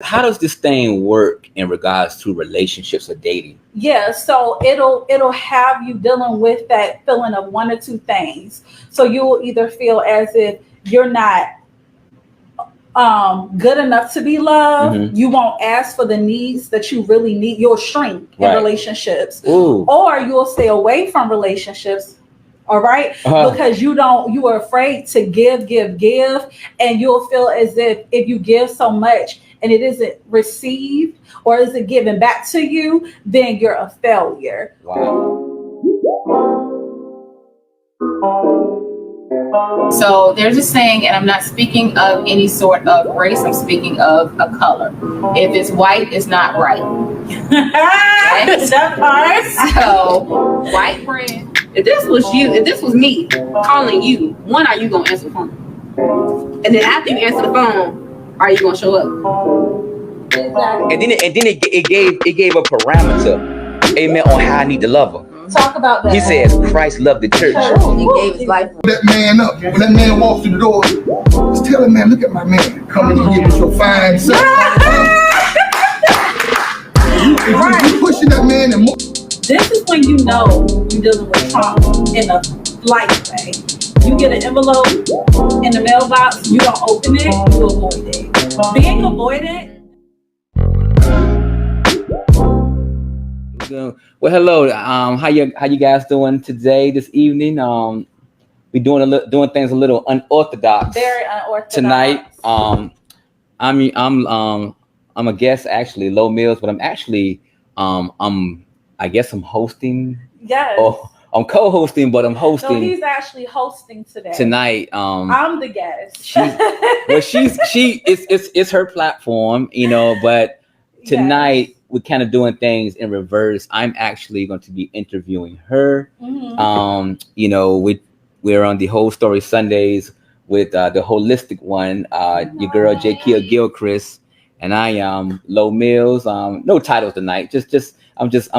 How does this thing work in regards to relationships or dating? Yeah, so it'll have you dealing with that feeling of one or two things. So you'll either feel as if you're not good enough to be loved. Mm-hmm. You won't ask for the needs that you really need. You'll shrink in Right. relationships, Ooh. or you'll stay away from relationships. All right, because you are afraid to give, and you'll feel as if you give so much and it isn't received or isn't given back to you, then you're a failure. Wow. So there's a saying, and I'm not speaking of any sort of race, I'm speaking of a color. If it's white, it's not right. That part. So, white bread. If this was me calling you, when are you gonna answer the phone? And then after you answer the phone, are you gonna show up? Exactly. And then it gave a parameter, amen, on how I need to love her. Talk about that. He says Christ loved the church. He gave his life. That man up. When that man walks through the door, just tell him, man, look at my man. Come in and give us your fine self. If you pushing that man and this is when you know you're dealing with trauma in a light way. You get an envelope in the mailbox, you don't open it, you avoid it. Being avoidant. Well, hello. How you guys doing today? This evening, we doing things a little unorthodox. Very unorthodox tonight. I'm a guest actually, Low Mills, but I'm actually I guess I'm hosting. Yes. Oh, I'm co-hosting, but I'm hosting. No, he's actually hosting tonight. I'm the guest. It's her platform, but tonight. Yes. We're kind of doing things in reverse. I'm actually going to be interviewing her. Mm-hmm. We're on the Whole Story Sundays with the Wholistic One, your girl Jakia Gilchrist, and I am Low Mills. No titles tonight. I'm just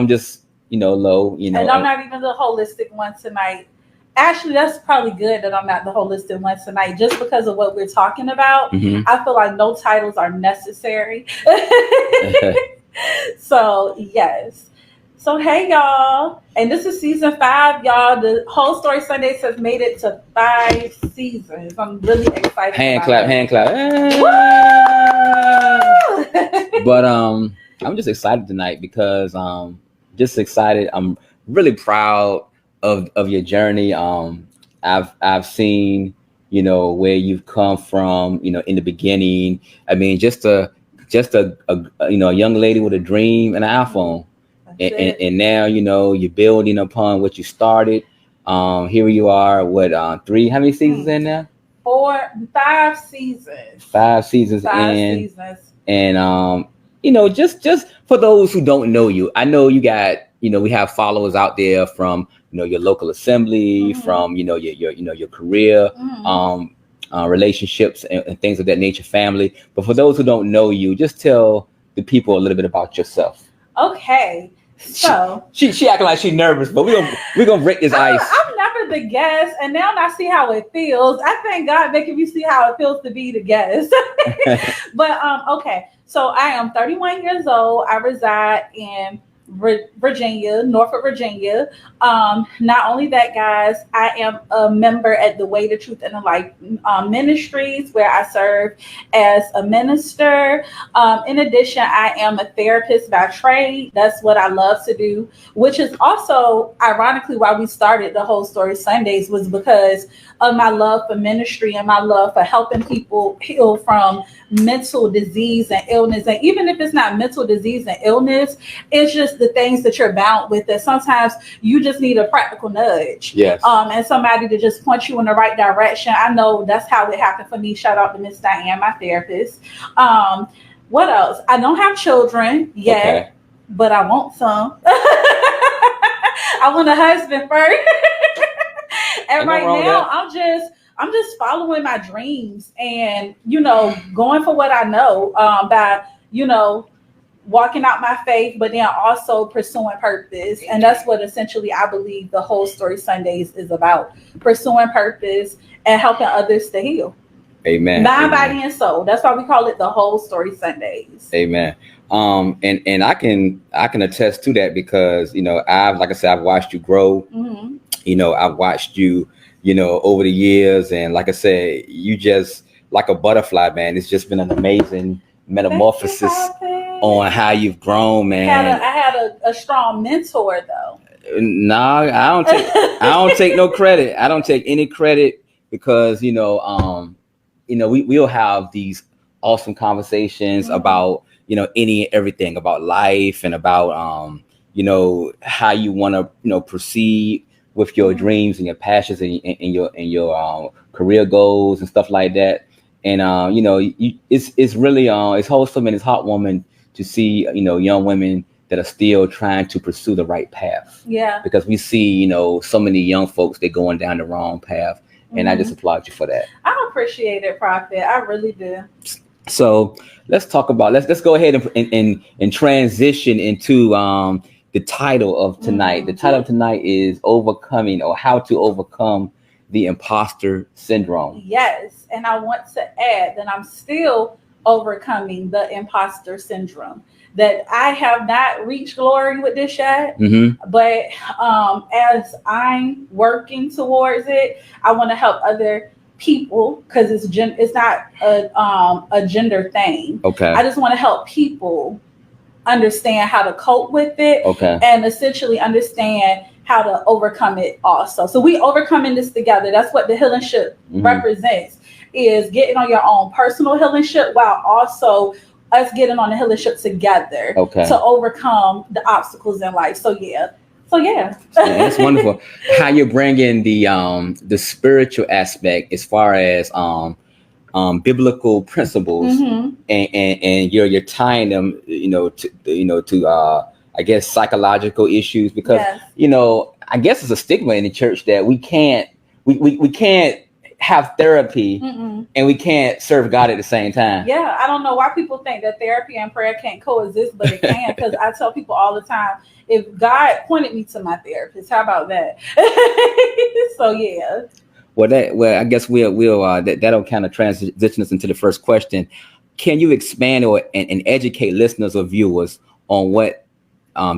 Low. And I'm not even the Holistic One tonight. Actually, that's probably good that I'm not the Holistic One tonight, just because of what we're talking about. Mm-hmm. I feel like no titles are necessary. So yes. So hey y'all, and this is season 5, y'all. The Whole Story Sundays has made it to 5 seasons. I'm really excited. Hand clap. But I'm just excited tonight because just excited. I'm really proud of your journey. I've seen where you've come from. In the beginning. I mean, just a young lady with a dream and an iPhone, and now you're building upon what you started. Here you are. What 3? How many seasons in there? 5 seasons. 5 seasons in, and just for those who don't know you, I know you got we have followers out there from your local assembly, mm-hmm. from your career. Mm-hmm. Relationships and things of that nature, family. But for those who don't know you, just tell the people a little bit about yourself. Okay, so she acting like she's nervous, but we're gonna break this ice. I'm never the guest, and now I see how it feels. I thank God making me see how it feels to be the guest. But okay, so I am 31 years old. I reside in Virginia, Norfolk, Virginia. Not only that, guys, I am a member at the Way, the Truth, and the Life ministries, where I serve as a minister. In addition, I am a therapist by trade. That's what I love to do, which is also ironically why we started the Whole Story Sundays, was because of my love for ministry and my love for helping people heal from mental disease and illness. And even if it's not mental disease and illness, it's just the things that you're bound with, that sometimes you just need a practical nudge. Yes. And somebody to just point you in the right direction. I know that's how it happened for me. Shout out to Miss Diane, my therapist. What else? I don't have children yet, okay. But I want some. I want a husband first. And right now I'm just following my dreams and, going for what I know, by, walking out my faith, but then also pursuing purpose. And that's what essentially I believe the Whole Story Sundays is about: pursuing purpose and helping others to heal. Amen. Mind, Amen. body, and soul. That's why we call it the Whole Story Sundays. Amen. And I can attest to that because, you know, like I said, I've watched you grow. Mm-hmm. You know, I've watched you, you know, over the years, and like I said, you just like a butterfly, man. It's just been an amazing metamorphosis on how you've grown, man. I had a strong mentor though. No, I don't take no credit. I don't take any credit because, you know, we'll have these awesome conversations Mm-hmm. about, you know, any and everything about life and about, you know, how you want to, you know, proceed with your Mm-hmm. dreams and your passions and your career goals and stuff like that. And, you know, it's really, it's wholesome and it's heartwarming to see, you know, young women that are still trying to pursue the right path. Yeah. Because we see, you know, so many young folks, they're going down the wrong path. And I just applaud you for that. I appreciate it, Prophet. I really do. So let's talk about, let's go ahead and transition into the title of tonight. The title of tonight is Overcoming, or How to Overcome the Imposter Syndrome. Yes. And I want to add that I'm still overcoming the imposter syndrome. That I have not reached glory with this yet, but as I'm working towards it, I want to help other people because it's not a gender thing. Okay. I just want to help people understand how to cope with it, and essentially understand how to overcome it also. So we overcoming this together. That's what the healing ship represents, is getting on your own personal healing ship while also us getting on the healing ship together to overcome the obstacles in life. So yeah. That's wonderful. How you're bringing the spiritual aspect as far as biblical principles, and you're tying them, to I guess psychological issues, because you know, I guess it's a stigma in the church that we can't have therapy and we can't serve God at the same time. Yeah, I don't know why people think that therapy and prayer can't coexist, but it can, because I tell people all the time, if God pointed me to my therapist, how about that? So yeah. Well, I guess that'll kind of transition us into the first question. Can you expand and educate listeners or viewers on what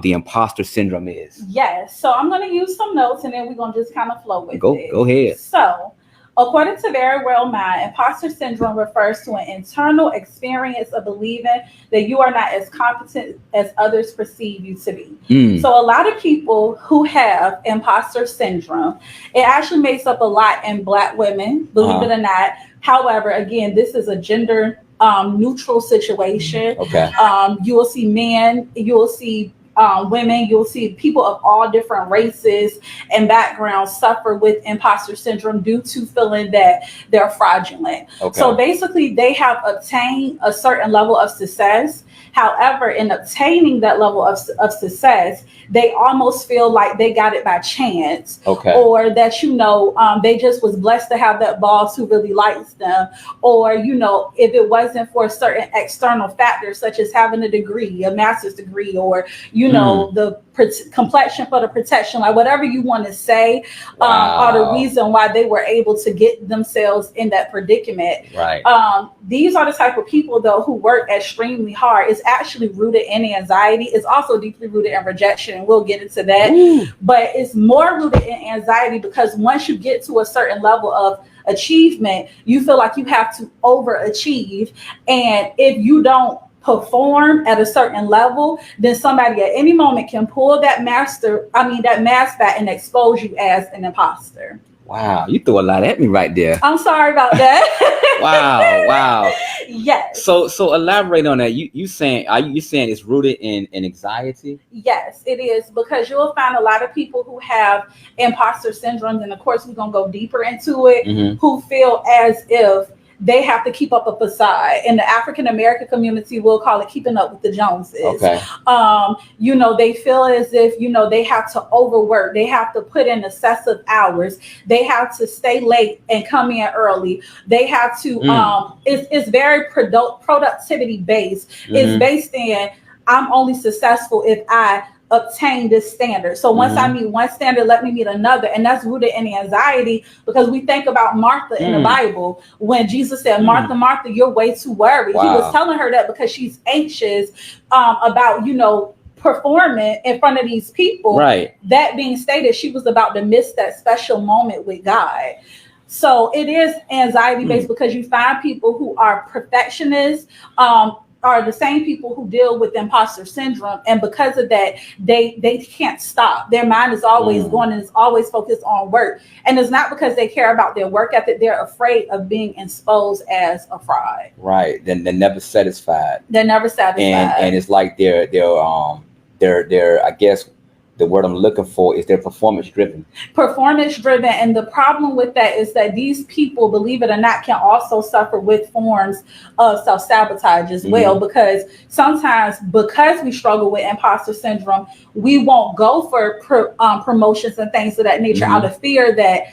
the imposter syndrome is? Yes. So I'm going to use some notes and then we're going to just kind of flow with it. Go ahead. So, according to Very Well Mind, imposter syndrome refers to an internal experience of believing that you are not as competent as others perceive you to be. So a lot of people who have imposter syndrome, it actually makes up a lot in Black women, believe it or not. However, again, this is a gender neutral situation. You will see men, you will see women, you'll see people of all different races and backgrounds suffer with imposter syndrome due to feeling that they're fraudulent. So basically they have obtained a certain level of success. However, in obtaining that level of success, they almost feel like they got it by chance, or that, they just was blessed to have that boss who really likes them, or, if it wasn't for certain external factors, such as having a degree, a master's degree, or, the complexion for the protection, like whatever you want to say, are the reason why they were able to get themselves in that predicament. These are the type of people, though, who work extremely hard. It's actually rooted in anxiety. It's also deeply rooted in rejection, and we'll get into that. But it's more rooted in anxiety because once you get to a certain level of achievement, you feel like you have to overachieve. And if you don't perform at a certain level, then somebody at any moment can pull that mask back and expose you as an imposter. Wow, you threw a lot at me right there. I'm sorry about that. Wow. Yes. So elaborate on that. You saying it's rooted in anxiety? Yes, it is, because you'll find a lot of people who have imposter syndrome, and of course we're gonna go deeper into it, who feel as if they have to keep up a facade. In the African American community, we'll call it keeping up with the Joneses. They feel as if, they have to overwork. They have to put in excessive hours. They have to stay late and come in early. They have to, it's very productivity based. It's based in, I'm only successful if I obtain this standard. So once I meet one standard, let me meet another. And that's rooted in anxiety, because we think about Martha in the Bible when Jesus said, Martha, Martha, you're way too worried. He was telling her that because she's anxious about, performing in front of these people. Right. That being stated, she was about to miss that special moment with God. So it is anxiety based because you find people who are perfectionists, are the same people who deal with imposter syndrome, and because of that, they can't stop. Their mind is always going and it's always focused on work, and it's not because they care about their work ethic. They're afraid of being exposed as a fraud. Right. Then they're never satisfied. They're never satisfied, and it's like they're I guess the word I'm looking for is they're performance driven. Performance driven. And the problem with that is that these people, believe it or not, can also suffer with forms of self-sabotage as well, because sometimes, because we struggle with imposter syndrome, we won't go for promotions and things of that nature out of fear that,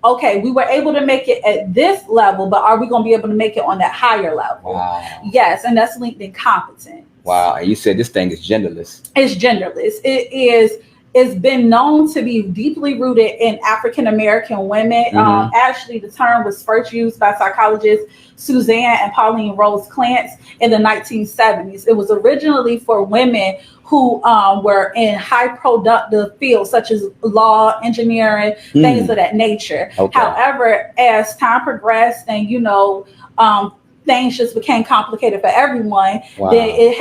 okay, we were able to make it at this level, but are we going to be able to make it on that higher level? Wow. Yes. And that's linked in competence. Wow. And you said this thing is genderless. It's genderless. It's been known to be deeply rooted in African-American women. Actually, the term was first used by psychologists Suzanne and Pauline Rose Clance in the 1970s. It was originally for women who were in high productive fields such as law, engineering, things of that nature. Okay. However, as time progressed and, things just became complicated for everyone, then it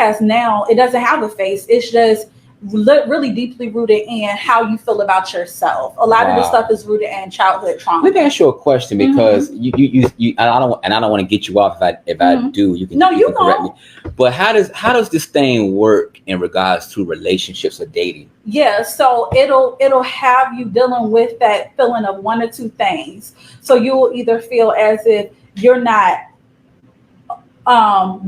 doesn't have a face. It's just really deeply rooted in how you feel about yourself. A lot of the stuff is rooted in childhood trauma. Let me ask you a question, because you I don't want to get you off if I do. You can correct me. But how does this thing work in regards to relationships or dating? Yeah, so it'll have you dealing with that feeling of one or two things. So you'll either feel as if you're not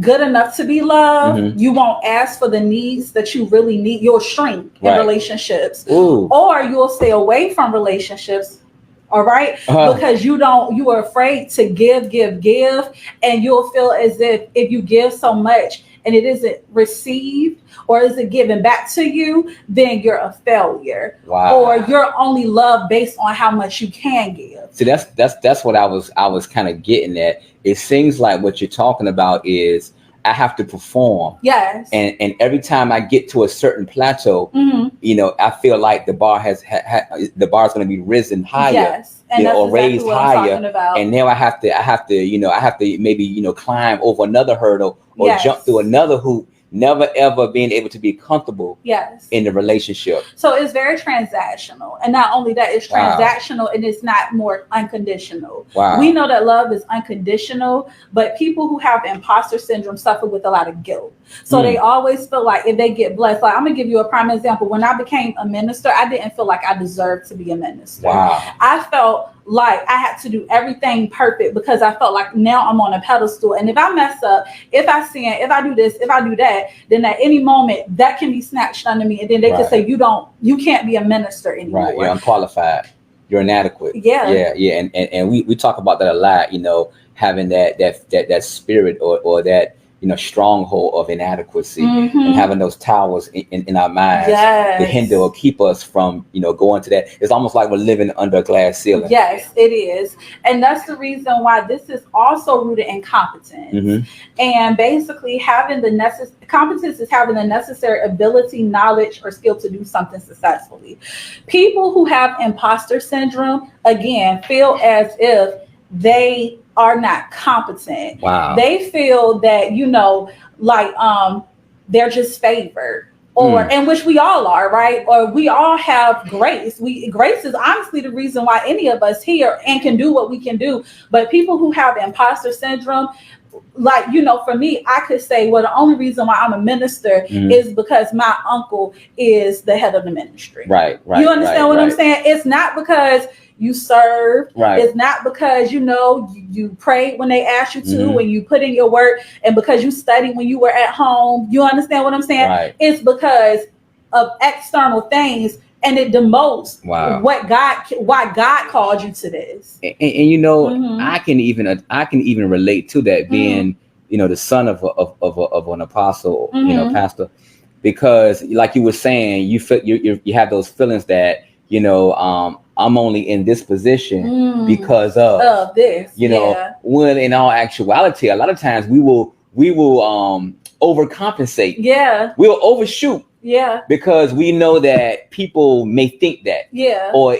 good enough to be loved. You won't ask for the needs that you really need. You'll shrink in relationships. Or you'll stay away from relationships. All right. Because you are afraid to give, and you'll feel as if you give so much and it isn't received or isn't given back to you, then you're a failure. Or you're only loved based on how much you can give. See, that's what I was kind of getting at. It seems like what you're talking about is I have to perform. Yes. And every time I get to a certain plateau, I feel like the bar the bar's going to be risen higher. Yes. And that's or exactly raised higher. And now I have to maybe climb over another hurdle or jump through another hoop, never ever being able to be comfortable in the relationship. So it's very transactional. And not only that, it's transactional and it's not more unconditional. We know that love is unconditional, but people who have imposter syndrome suffer with a lot of guilt. So they always feel like if they get blessed, like I'm gonna give you a prime example. When I became a minister, I didn't feel like I deserved to be a minister. I felt like I had to do everything perfect because I felt like now I'm on a pedestal. And if I mess up, if I sin, if I do this, if I do that, then at any moment that can be snatched under me. And then they can say, you can't be a minister anymore. Right. You're unqualified. You're inadequate. Yeah. And we talk about that a lot, having that spirit or that, stronghold of inadequacy and having those towers in our minds to hinder or keep us from, going to that. It's almost like we're living under a glass ceiling. Yes, it is. And that's the reason why this is also rooted in competence. And basically competence is having the necessary ability, knowledge, or skill to do something successfully. People who have imposter syndrome, again, feel as if they are not competent. They feel that, they're just favored. And which we all are, right? Or we all have grace. Grace is honestly the reason why any of us here and can do what we can do. But people who have imposter syndrome, for me, I could say, well, the only reason why I'm a minister is because my uncle is the head of the ministry. Right. You understand what I'm saying? It's not because you served. It's not because, you prayed when they asked you to, when you put in your work, and because you studied when you were at home. You understand what I'm saying? It's because of external things, and it demotes why God called you to this. And I can even relate to that, being the son of an apostle, pastor. because like you were saying, you feel you have those feelings that, I'm only in this position because of this, when in all actuality, a lot of times we will overcompensate. Yeah. We'll overshoot. Yeah. Because we know that people may think that. Yeah. Or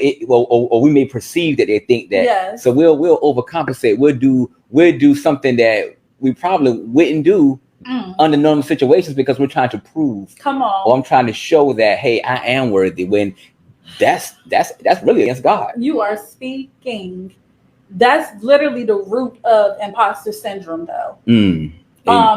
we may perceive that they think that. Yes. So we'll overcompensate. We'll do something that we probably wouldn't do under normal situations because we're trying to prove. Come on. Or I'm trying to show that, hey, I am worthy, when that's really against God. You are speaking. That's literally the root of imposter syndrome, though.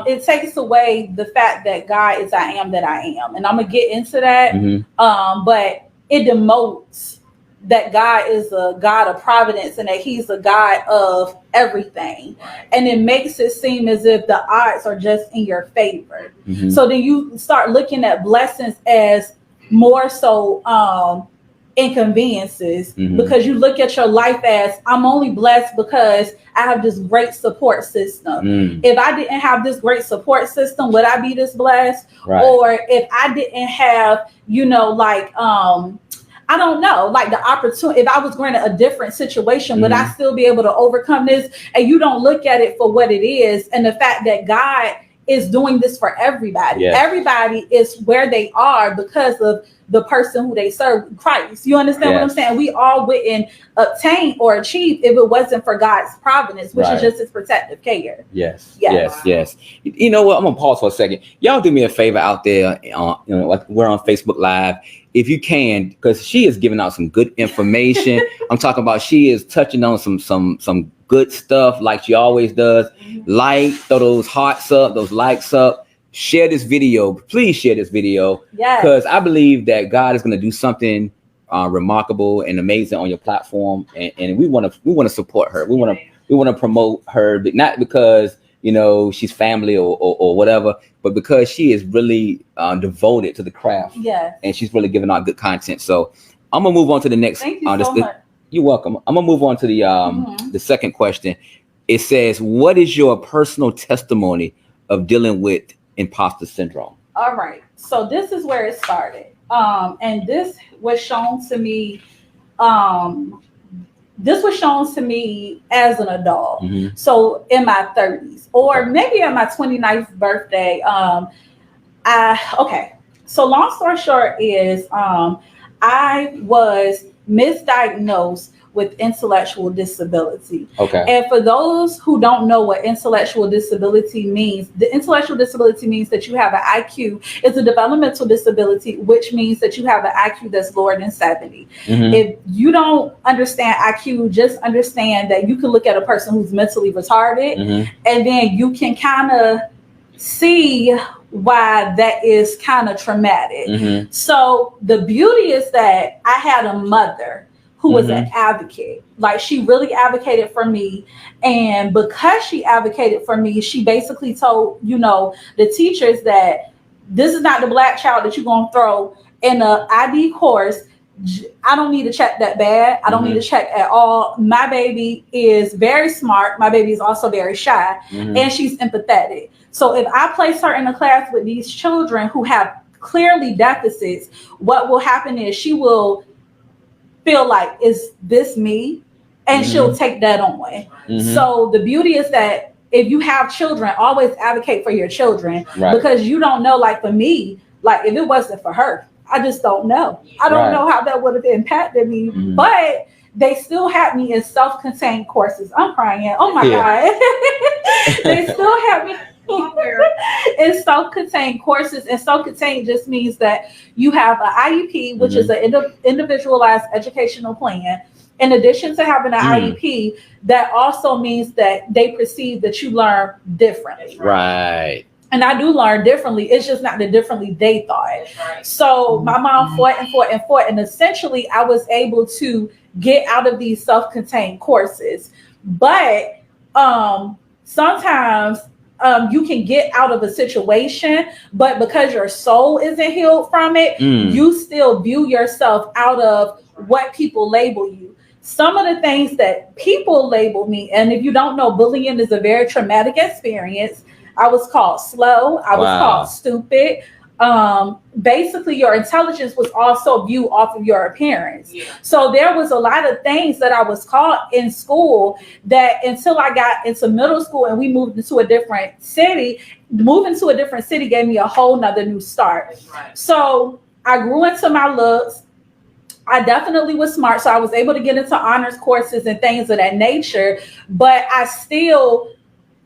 It takes away the fact that God is I am that I am. And I'm going to get into that. But it demotes that God is a God of providence and that he's a God of everything. And it makes it seem as if the odds are just in your favor. So then you start looking at blessings as more so inconveniences, because you look at your life as, I'm only blessed because I have this great support system. If I didn't have this great support system, would I be this blessed? Right. Or if I didn't have, I don't know, like the opportunity, if I was granted a different situation, would I still be able to overcome this? And you don't look at it for what it is, and the fact that God is doing this for everybody. Yes. Everybody is where they are because of the person who they serve, Christ. You understand what I'm saying? We all wouldn't obtain or achieve if it wasn't for God's providence, which is just his protective care. Yes. You know what? I'm gonna pause for a second. Y'all do me a favor out there. Like we're on Facebook Live. If you can, because she is giving out some good information. I'm talking about she is touching on some good stuff like she always does. Throw those hearts up, those likes up. Share this video. Please share this video. Because I believe that God is going to do something remarkable and amazing on your platform, and we want to support her. We want to promote her, but not because she's family or whatever, but because she is really devoted to the craft. And she's really giving out good content. So I'm gonna move on to the next. Thank you so much. You're welcome. I'm gonna move on to the second question. It says, what is your personal testimony of dealing with imposter syndrome? All right. So this is where it started. And this was shown to me. This was shown to me as an adult. So in my 30s, or maybe at my 29th birthday. So long story short is I was misdiagnosed with intellectual disability. And for those who don't know what intellectual disability means, the intellectual disability means that you have an IQ. It's a developmental disability, which means that you have an IQ that's lower than 70. If you don't understand IQ, just understand that you can look at a person who's mentally retarded, and then you can kind of see why that is kind of traumatic. So the beauty is that I had a mother who was an advocate. Like, she really advocated for me. And because she advocated for me, she basically told, the teachers that this is not the black child that you're going to throw in a IB course. I don't need to check that bad. I don't need to check at all. My baby is very smart. My baby is also very shy, and she's empathetic. So if I place her in a class with these children who have clearly deficits, what will happen is she will feel like, is this me? And she'll take that on. So the beauty is that if you have children, always advocate for your children, because you don't know, like for me, like if it wasn't for her, I just don't know. I don't know how that would have impacted me, but they still had me in self-contained courses. I'm crying. Oh my God. They still had me in self-contained courses, and self-contained just means that you have an IEP, which is an individualized educational plan. In addition to having an IEP, that also means that they perceive that you learn differently. And I do learn differently. It's just not the differently they thought. So my mom fought and fought and fought, and essentially I was able to get out of these self-contained courses. But sometimes you can get out of a situation, but because your soul isn't healed from it, you still view yourself out of what people label you. Some of the things that people label me, and if you don't know, bullying is a very traumatic experience. I was called slow. I was called stupid. basically your intelligence was also viewed off of your appearance. So there was a lot of things that I was taught in school that until I got into middle school and we moved into a different city, moving to a different city gave me a whole nother new start. So I grew into my looks. I definitely was smart, so I was able to get into honors courses and things of that nature, but I still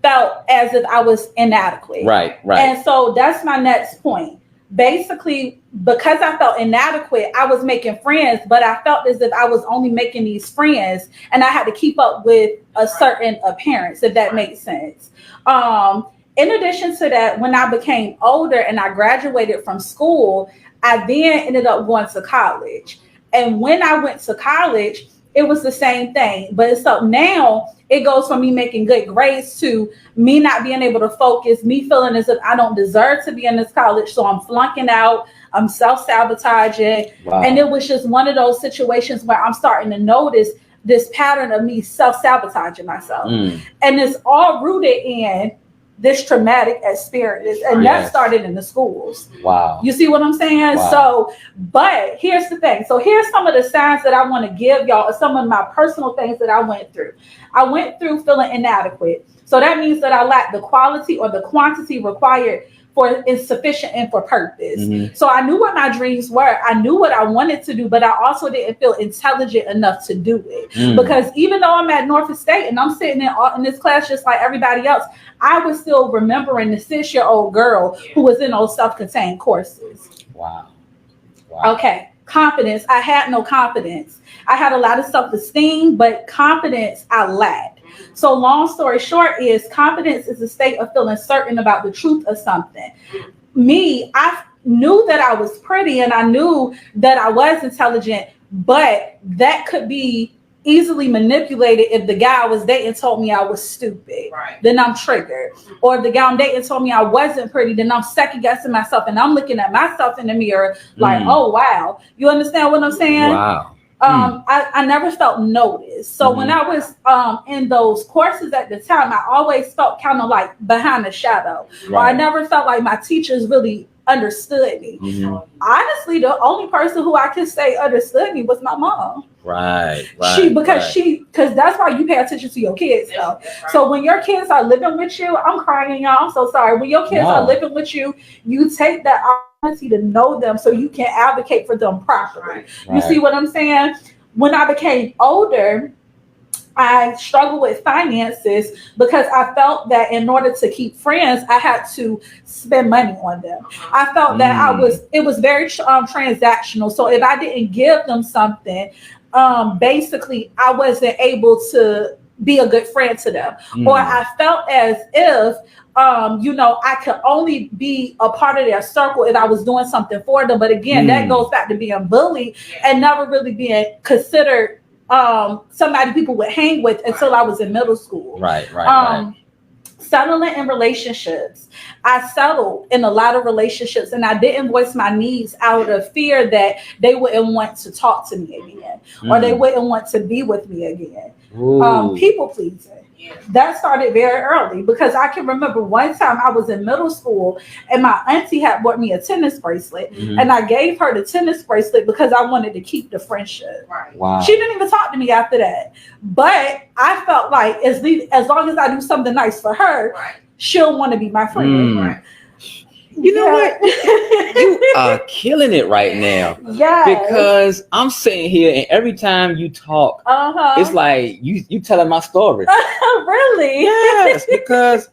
felt as if I was inadequate. Right. And so that's my next point. Basically, because I felt inadequate, I was making friends, but I felt as if I was only making these friends and I had to keep up with a certain appearance, if that makes sense. In addition to that, when I became older and I graduated from school, I then ended up going to college. And when I went to college, it was the same thing. But so now it goes from me making good grades to me not being able to focus, me feeling as if I don't deserve to be in this college. So I'm flunking out, I'm self-sabotaging. Wow. And it was just one of those situations where I'm starting to notice this pattern of me self-sabotaging myself. And it's all rooted in this traumatic experience, and that started in the schools. Wow. You see what I'm saying? Wow. So, but here's the thing. So here's some of the signs that I want to give y'all, some of my personal things that I went through. I went through feeling inadequate. So that means that I lacked the quality or the quantity required for insufficient and for purpose. So I knew what my dreams were. I knew what I wanted to do, but I also didn't feel intelligent enough to do it. Because even though I'm at Norfolk State and I'm sitting in this class just like everybody else, I was still remembering the 6-year-old girl who was in those self-contained courses. Wow. Okay. Confidence. I had no confidence. I had a lot of self-esteem, but confidence I lacked. So long story short is confidence is a state of feeling certain about the truth of something. Me, I knew that I was pretty and I knew that I was intelligent, but that could be easily manipulated if the guy I was dating told me I was stupid. Then I'm triggered. Or if the guy I'm dating told me I wasn't pretty, then I'm second guessing myself and I'm looking at myself in the mirror like, oh, wow. You understand what I'm saying? Wow. I never felt noticed. So when I was in those courses at the time, I always felt kind of like behind the shadow. Or I never felt like my teachers really understood me. Honestly, the only person who I could say understood me was my mom. Because that's why you pay attention to your kids. So when your kids are living with you, I'm crying, y'all. I'm so sorry. When your kids are living with you, you take that opportunity to know them so you can advocate for them properly. You see what I'm saying? When I became older, I struggled with finances because I felt that in order to keep friends, I had to spend money on them. I felt that it was very transactional. So if I didn't give them something, basically I wasn't able to be a good friend to them. Or I felt as if I could only be a part of their circle if I was doing something for them. But again, that goes back to being bullied and never really being considered somebody people would hang with until I was in middle school. Settling in relationships. I settled in a lot of relationships and I didn't voice my needs out of fear that they wouldn't want to talk to me again or they wouldn't want to be with me again. People pleasing. That started very early because I can remember one time I was in middle school and my auntie had bought me a tennis bracelet and I gave her the tennis bracelet because I wanted to keep the friendship. Wow. She didn't even talk to me after that. But I felt like as long as I do something nice for her, she'll want to be my friend. You know what? You are killing it right now. Because I'm sitting here and every time you talk, it's like you telling my story. Really? Yes, because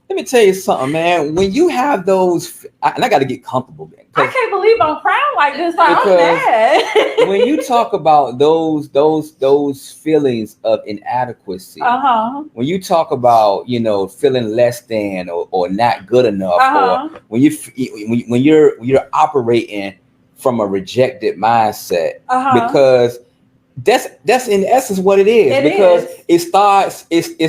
let me tell you something, man. When you have those, and I got to get comfortable, man. I can't believe I'm crying like this. I'm mad. When you talk about those feelings of inadequacy, when you talk about feeling less than or not good enough, or when you're operating from a rejected mindset, because that's in essence what it is. It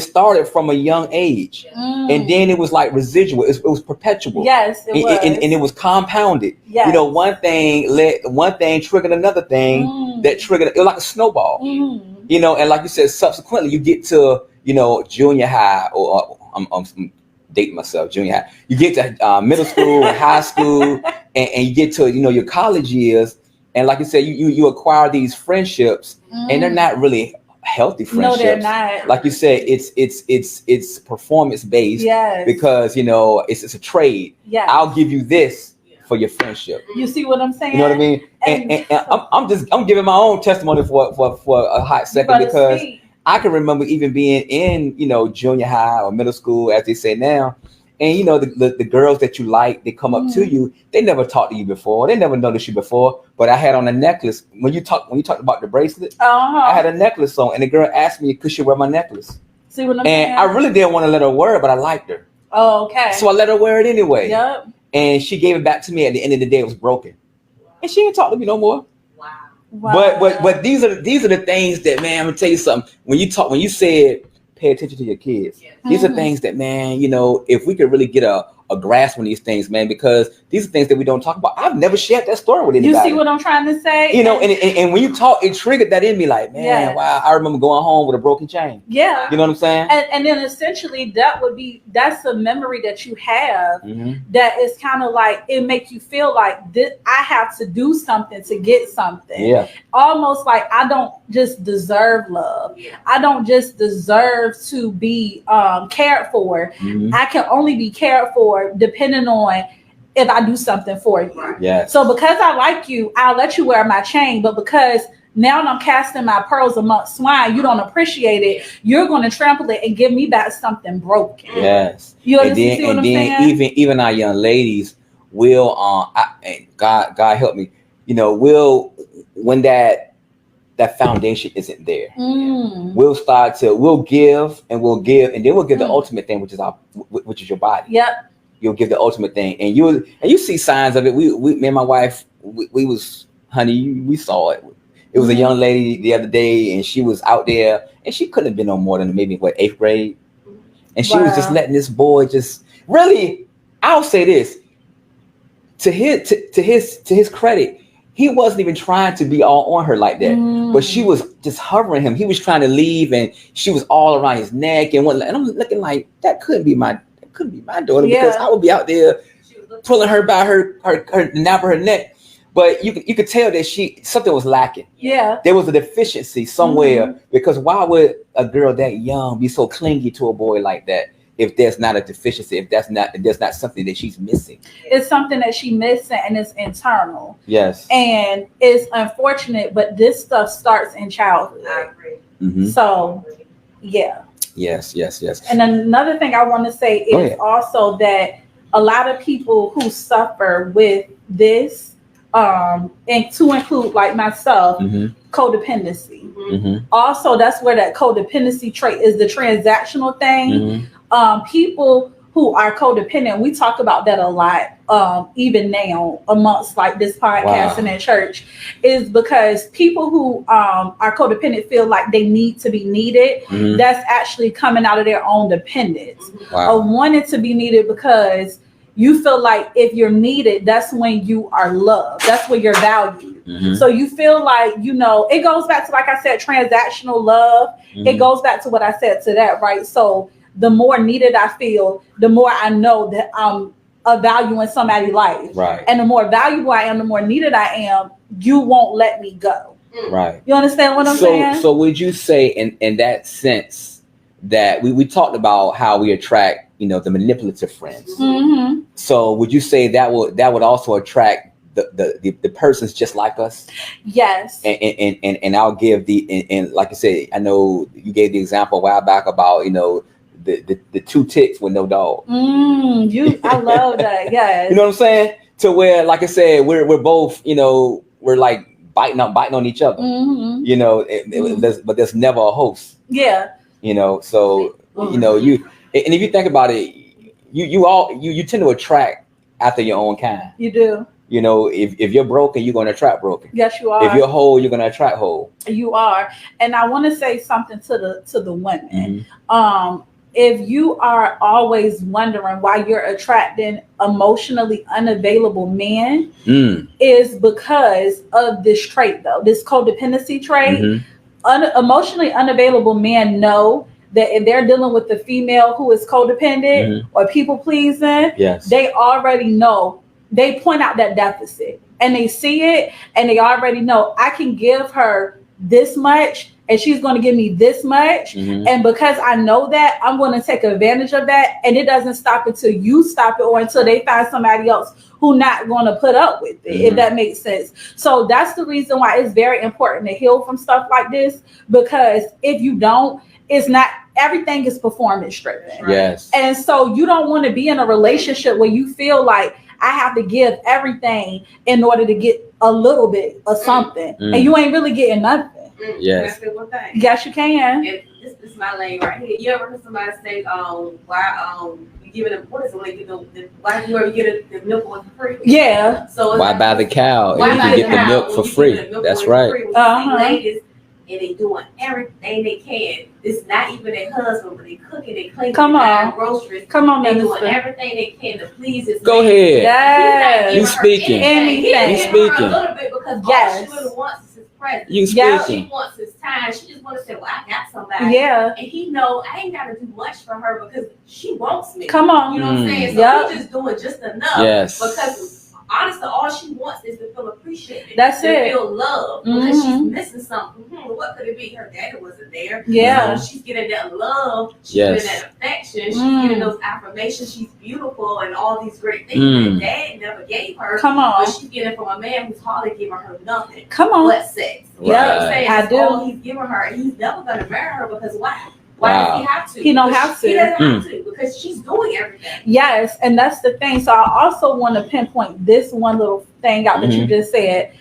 started from a young age, and then it was like residual. It was perpetual. Yes, it was. And it was compounded. Yes. One thing triggered another thing that triggered. It was like a snowball. And like you said, subsequently you get to junior high or date myself, junior high. You get to middle school, high school, and you get to your college years, and like you said, you acquire these friendships, and they're not really healthy friendships. No, they're not. Like you said, it's performance based. Yes. Because it's a trade. Yes. I'll give you this for your friendship. You see what I'm saying? You know what I mean? And I'm giving my own testimony for a hot second, because I can remember even being in junior high or middle school, as they say now, and the girls that you like, they come up to you. They never talked to you before. They never noticed you before. But I had on a necklace. When you talked about the bracelet, I had a necklace on, and the girl asked me, could she wear my necklace? See what I'm saying? And I really didn't want to let her wear it, but I liked her. Oh, okay. So I let her wear it anyway. Yep. And she gave it back to me at the end of the day. It was broken, and she didn't talk to me no more. Wow. But these are the things that, man, I'm gonna tell you something. When you said pay attention to your kids, these are things that, man, if we could really get a grasp on these things, man, because these are things that we don't talk about. I've never shared that story with anybody. You see what I'm trying to say? And when you talk, it triggered that in me, like, man, wow, I remember going home with a broken chain. Yeah. You know what I'm saying? And then essentially that's a memory that you have that is kind of like, it makes you feel like this, I have to do something to get something. Yeah. Almost like I don't just deserve love. I don't just deserve to be cared for. I can only be cared for depending on if I do something for you. Yes. So because I like you, I'll let you wear my chain, but because now I'm casting my pearls amongst swine, you don't appreciate it, you're going to trample it and give me back something broken. Yes. You understand what I'm saying? Even our young ladies will, God help me, will, when that foundation isn't there, we'll give, and then we'll give the ultimate thing, which is your body. Yep. You'll give the ultimate thing, and you see signs of it. Me and my wife, we saw it. It was a young lady the other day, and she was out there, and she couldn't have been no more than maybe 8th grade, and she was just letting this boy just really. I'll say this to his credit, he wasn't even trying to be all on her like that, but she was just hovering him. He was trying to leave, and she was all around his neck and whatnot. And I'm looking like, that couldn't be my daughter, because I would be out there pulling her by her nape of her neck. But you could tell that something was lacking. Yeah, there was a deficiency somewhere, because why would a girl that young be so clingy to a boy like that if there's not a deficiency, if there's not something that she's missing? It's something that she's missing, and it's internal. Yes. And it's unfortunate, but this stuff starts in childhood. I agree. So, yeah. Yes. And another thing I want to say is also that a lot of people who suffer with this, and to include like myself, codependency. Also, that's where that codependency trait is, the transactional thing. People who are codependent, we talk about that a lot, even now amongst like this podcast and in church, is because people who are codependent feel like they need to be needed. That's actually coming out of their own dependence of wanting to be needed, because you feel like if you're needed, that's when you are loved. That's when you're valued. So you feel like, it goes back to, like I said, transactional love. It goes back to what I said to that, right? So the more needed I feel, the more I know that I'm a value in somebody's life. Right. And the more valuable I am, the more needed I am, you won't let me go. Right. You understand what I'm saying? So would you say in that sense that we talked about how we attract, the manipulative friends. So would you say that would also attract the persons just like us? Yes. And I'll give and like I said, I know you gave the example a while back about, the 2 ticks with no dog. I love that. Yes. You know what I'm saying? To where, like I said, we're both, we're like biting on each other. But there's never a host. Yeah. So and if you think about it, you tend to attract after your own kind. You do. If you're broken, you're going to attract broken. Yes, you are. If you're whole, you're going to attract whole. You are. And I want to say something to the women. If you are always wondering why you're attracting emotionally unavailable men, is because of this trait, though, this codependency trait. Emotionally unavailable men know that if they're dealing with the female who is codependent or people pleasing, they already know. They point out that deficit and they see it and they already know I can give her this much and she's going to give me this much. And because I know that, I'm going to take advantage of that. And it doesn't stop until you stop it or until they find somebody else who not going to put up with it, if that makes sense. So that's the reason why it's very important to heal from stuff like this, because if you don't, it's not, everything is performance driven. Yes. And so you don't want to be in a relationship where you feel like I have to give everything in order to get a little bit of something. And you ain't really getting nothing. Yes. Can I say one thing? Yes, you can. And this is my lane right here. You ever heard somebody say, why you giving them, what is it when they get why you ever get the milk for free? Yeah. So why buy the cow if you can get the milk for free? That's right. Ladies, and they doing everything they can. It's not even their husband, but they cooking, they cleaning, Come on. groceries. Come on, they Minister. doing everything they can to please his Go man. ahead. Yes. You speaking. Anything. You speaking. A little bit because Yes. all she really wants is his presence. You Yeah. speaking. She wants his time. She just want to say, well, I got somebody. Yeah. And he know I ain't got to do much for her because she wants me. Come on. You know what I'm saying? So Yep. we just doing just enough. Yes. Because honestly, all she wants is to feel appreciated. That's to it. feel loved. Because she's missing something. What could it be? Her daddy wasn't there. Yeah. So she's getting that love. She's Yes. getting that affection. She's getting those affirmations. She's beautiful and all these great things that dad never gave her. Come on. But she's getting from a man who's hardly giving her nothing. Come on. But sex. You know what I'm saying? I That's do. all he's giving her. And he's never going to marry her because why? Why does he have to? He don't Because have to. He doesn't have to because she's doing everything. Yes, and that's the thing. So I also want to pinpoint this one little thing out that you just said.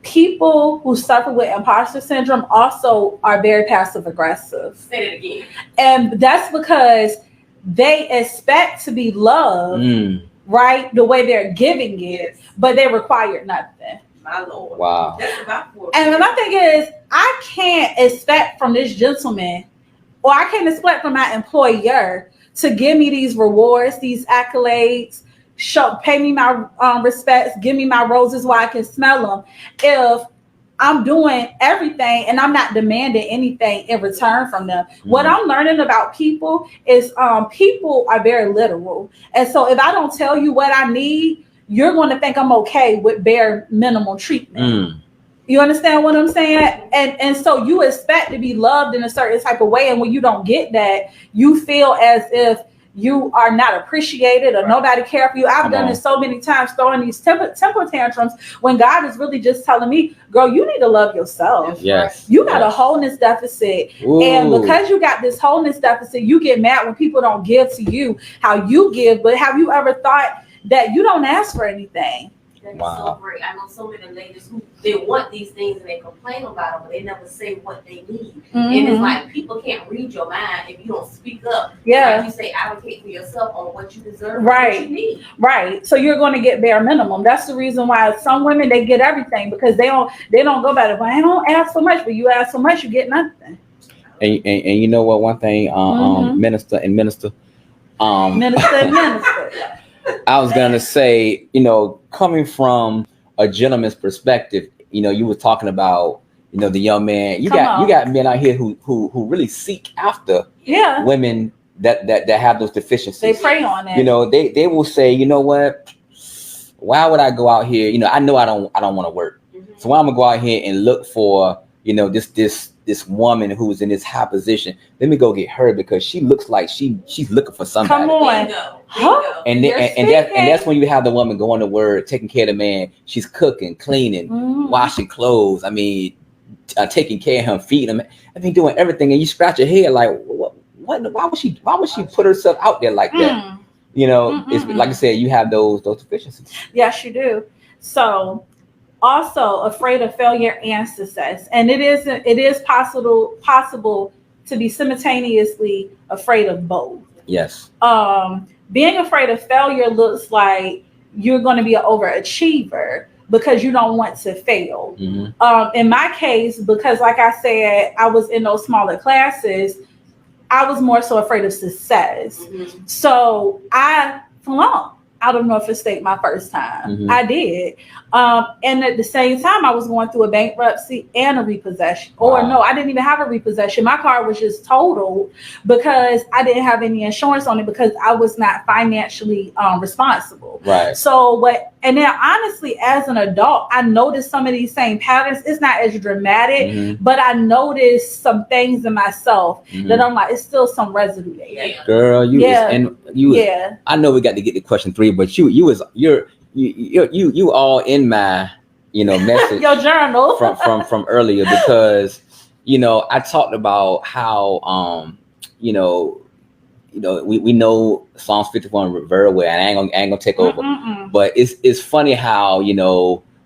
People who suffer with imposter syndrome also are very passive aggressive. Say it again. And that's because they expect to be loved, right? The way they're giving it, but they require nothing. My Lord. Wow. That's about for And my thing is, I can't expect from this gentleman, or I can't expect from my employer to give me these rewards, these accolades, pay me my respects, give me my roses while I can smell them, if I'm doing everything and I'm not demanding anything in return from them. What I'm learning about people is people are very literal. And so if I don't tell you what I need, you're going to think I'm okay with bare minimal treatment. You understand what I'm saying? And so you expect to be loved in a certain type of way. And when you don't get that, you feel as if you are not appreciated or nobody cares for you. I've done it so many times, throwing these temper tantrums when God is really just telling me, girl, you need to love yourself. Yes. You got a wholeness deficit. Ooh. And because you got this wholeness deficit, you get mad when people don't give to you how you give. But have you ever thought that you don't ask for anything? That is so great. I know so many ladies who they want these things and they complain about them, but they never say what they need. And it's like people can't read your mind if you don't speak up. Yeah. Like you say, advocate for yourself on what you deserve, Right. what you need. Right. So you're going to get bare minimum. That's the reason why some women, they get everything because they don't go by it. But I don't ask for much, but you ask for much, you get nothing. And you know what? One thing, minister. Minister. I was gonna say, coming from a gentleman's perspective, you were talking about, the young man. You got men out here who really seek after women that have those deficiencies. They prey on it. They will say, you know what? Why would I go out here? I know I don't want to work. So why I'm gonna go out here and look for, this woman who's in this high position. Let me go get her because she looks like she's looking for somebody. Come on. Bingo. And that's when you have the woman going to work, taking care of the man. She's cooking, cleaning, washing clothes. I mean, taking care of him, feeding him. I mean, doing everything. And you scratch your head like, what? Why would she put herself out there like that? It's like I said, you have those deficiencies. Yes, you do. So also afraid of failure and success. And it is possible to be simultaneously afraid of both. Yes. Being afraid of failure looks like you're going to be an overachiever because you don't want to fail. In my case, because like I said, I was in those smaller classes, I was more so afraid of success. So I flunked. out of Norfolk State my first time. Mhm. I did. And at the same time, I was going through a bankruptcy and a repossession. Or Wow. no, I didn't even have a repossession. My car was just totaled because I didn't have any insurance on it because I was not financially responsible. Right. So and then honestly, as an adult, I noticed some of these same patterns. It's not as dramatic, Mhm. but I noticed some things in myself Mhm. that I'm like, it's still some residue there. Girl, you Yeah. was, I know we got to get to question 3, but you all in my, message Your journal. from earlier, because I talked about how we know Psalms 51 very well, and I ain't gonna take over. But it's funny how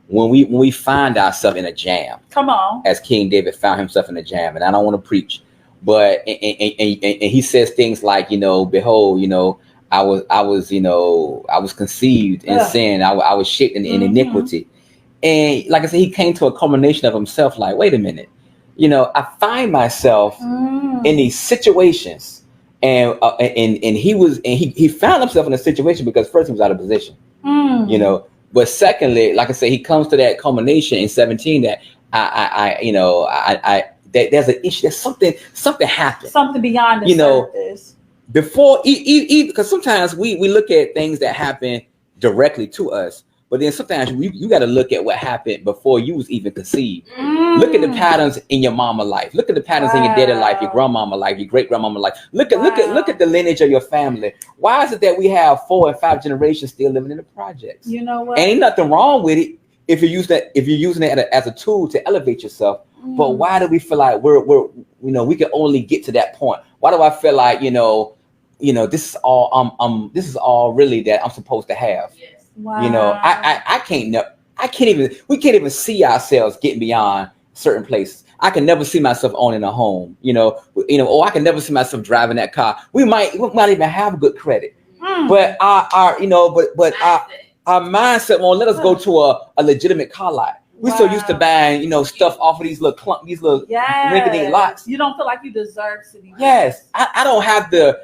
when we find ourselves in a jam, come on, as King David found himself in a jam, and I don't want to preach, but and he says things like, behold, I was conceived in sin, I was shaped in iniquity, and like I said, he came to a culmination of himself. Like, wait a minute, I find myself in these situations. And he found himself in a situation because first he was out of position, but secondly, like I said, he comes to that culmination in 17 that there's an issue. There's something happened. Something beyond the surface. Before, because sometimes we look at things that happen directly to us, but then sometimes you got to look at what happened before you was even conceived. Look at the patterns in your mama life. Look at the patterns in your daddy life, your grandmama life, your great grandmama life. Look at the lineage of your family. Why is it that we have 4 and 5 generations still living in the projects? You know what? Ain't nothing wrong with it if you're using it as a tool to elevate yourself. But why do we feel like we can only get to that point? Why do I feel like this is all really that I'm supposed to have? Yes. Wow. We can't even see ourselves getting beyond certain places. I can never see myself owning a home, or I can never see myself driving that car. We might even have good credit, but our mindset won't let us go to a legitimate car lot. We're so used to buying, stuff off of these little rinky-dink lots. You don't feel like you deserve to be. Yes, I don't have the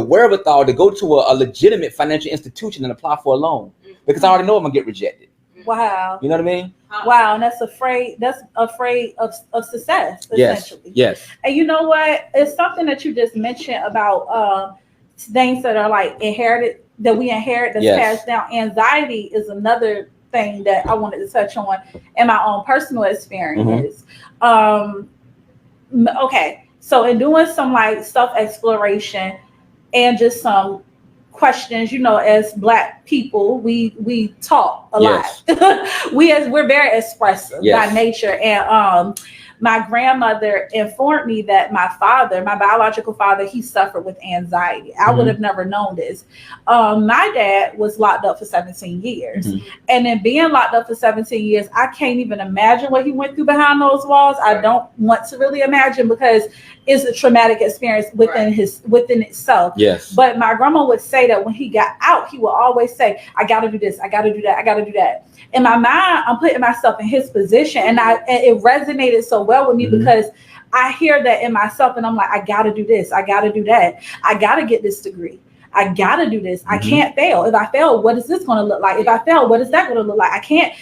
wherewithal to go to a legitimate financial institution and apply for a loan because I already know I'm gonna get rejected. Wow. You know what I mean? Wow, and that's afraid of success, essentially. Yes. And you know what? It's something that you just mentioned about things that are like inherited, that we inherit, that's passed down. Anxiety is another thing that I wanted to touch on in my own personal experience. Okay, so in doing some like self-exploration and just some questions, as Black people, we talk a lot. We're very expressive by nature, and my grandmother informed me that my biological father, he suffered with anxiety. I would have never known this. My dad was locked up for 17 years. And then being locked up for 17 years, I can't even imagine what he went through behind those walls. I don't want to really imagine because it's a traumatic experience within itself. Yes. But my grandma would say that when he got out, he would always say, I got to do this, I got to do that, I got to do that. In my mind, I'm putting myself in his position, and it resonated so well with me because I hear that in myself, and I'm like, I got to do this, I got to do that, I got to get this degree, I got to do this, I can't fail. If I fail, what is this going to look like? If I fail, what is that going to look like? I can't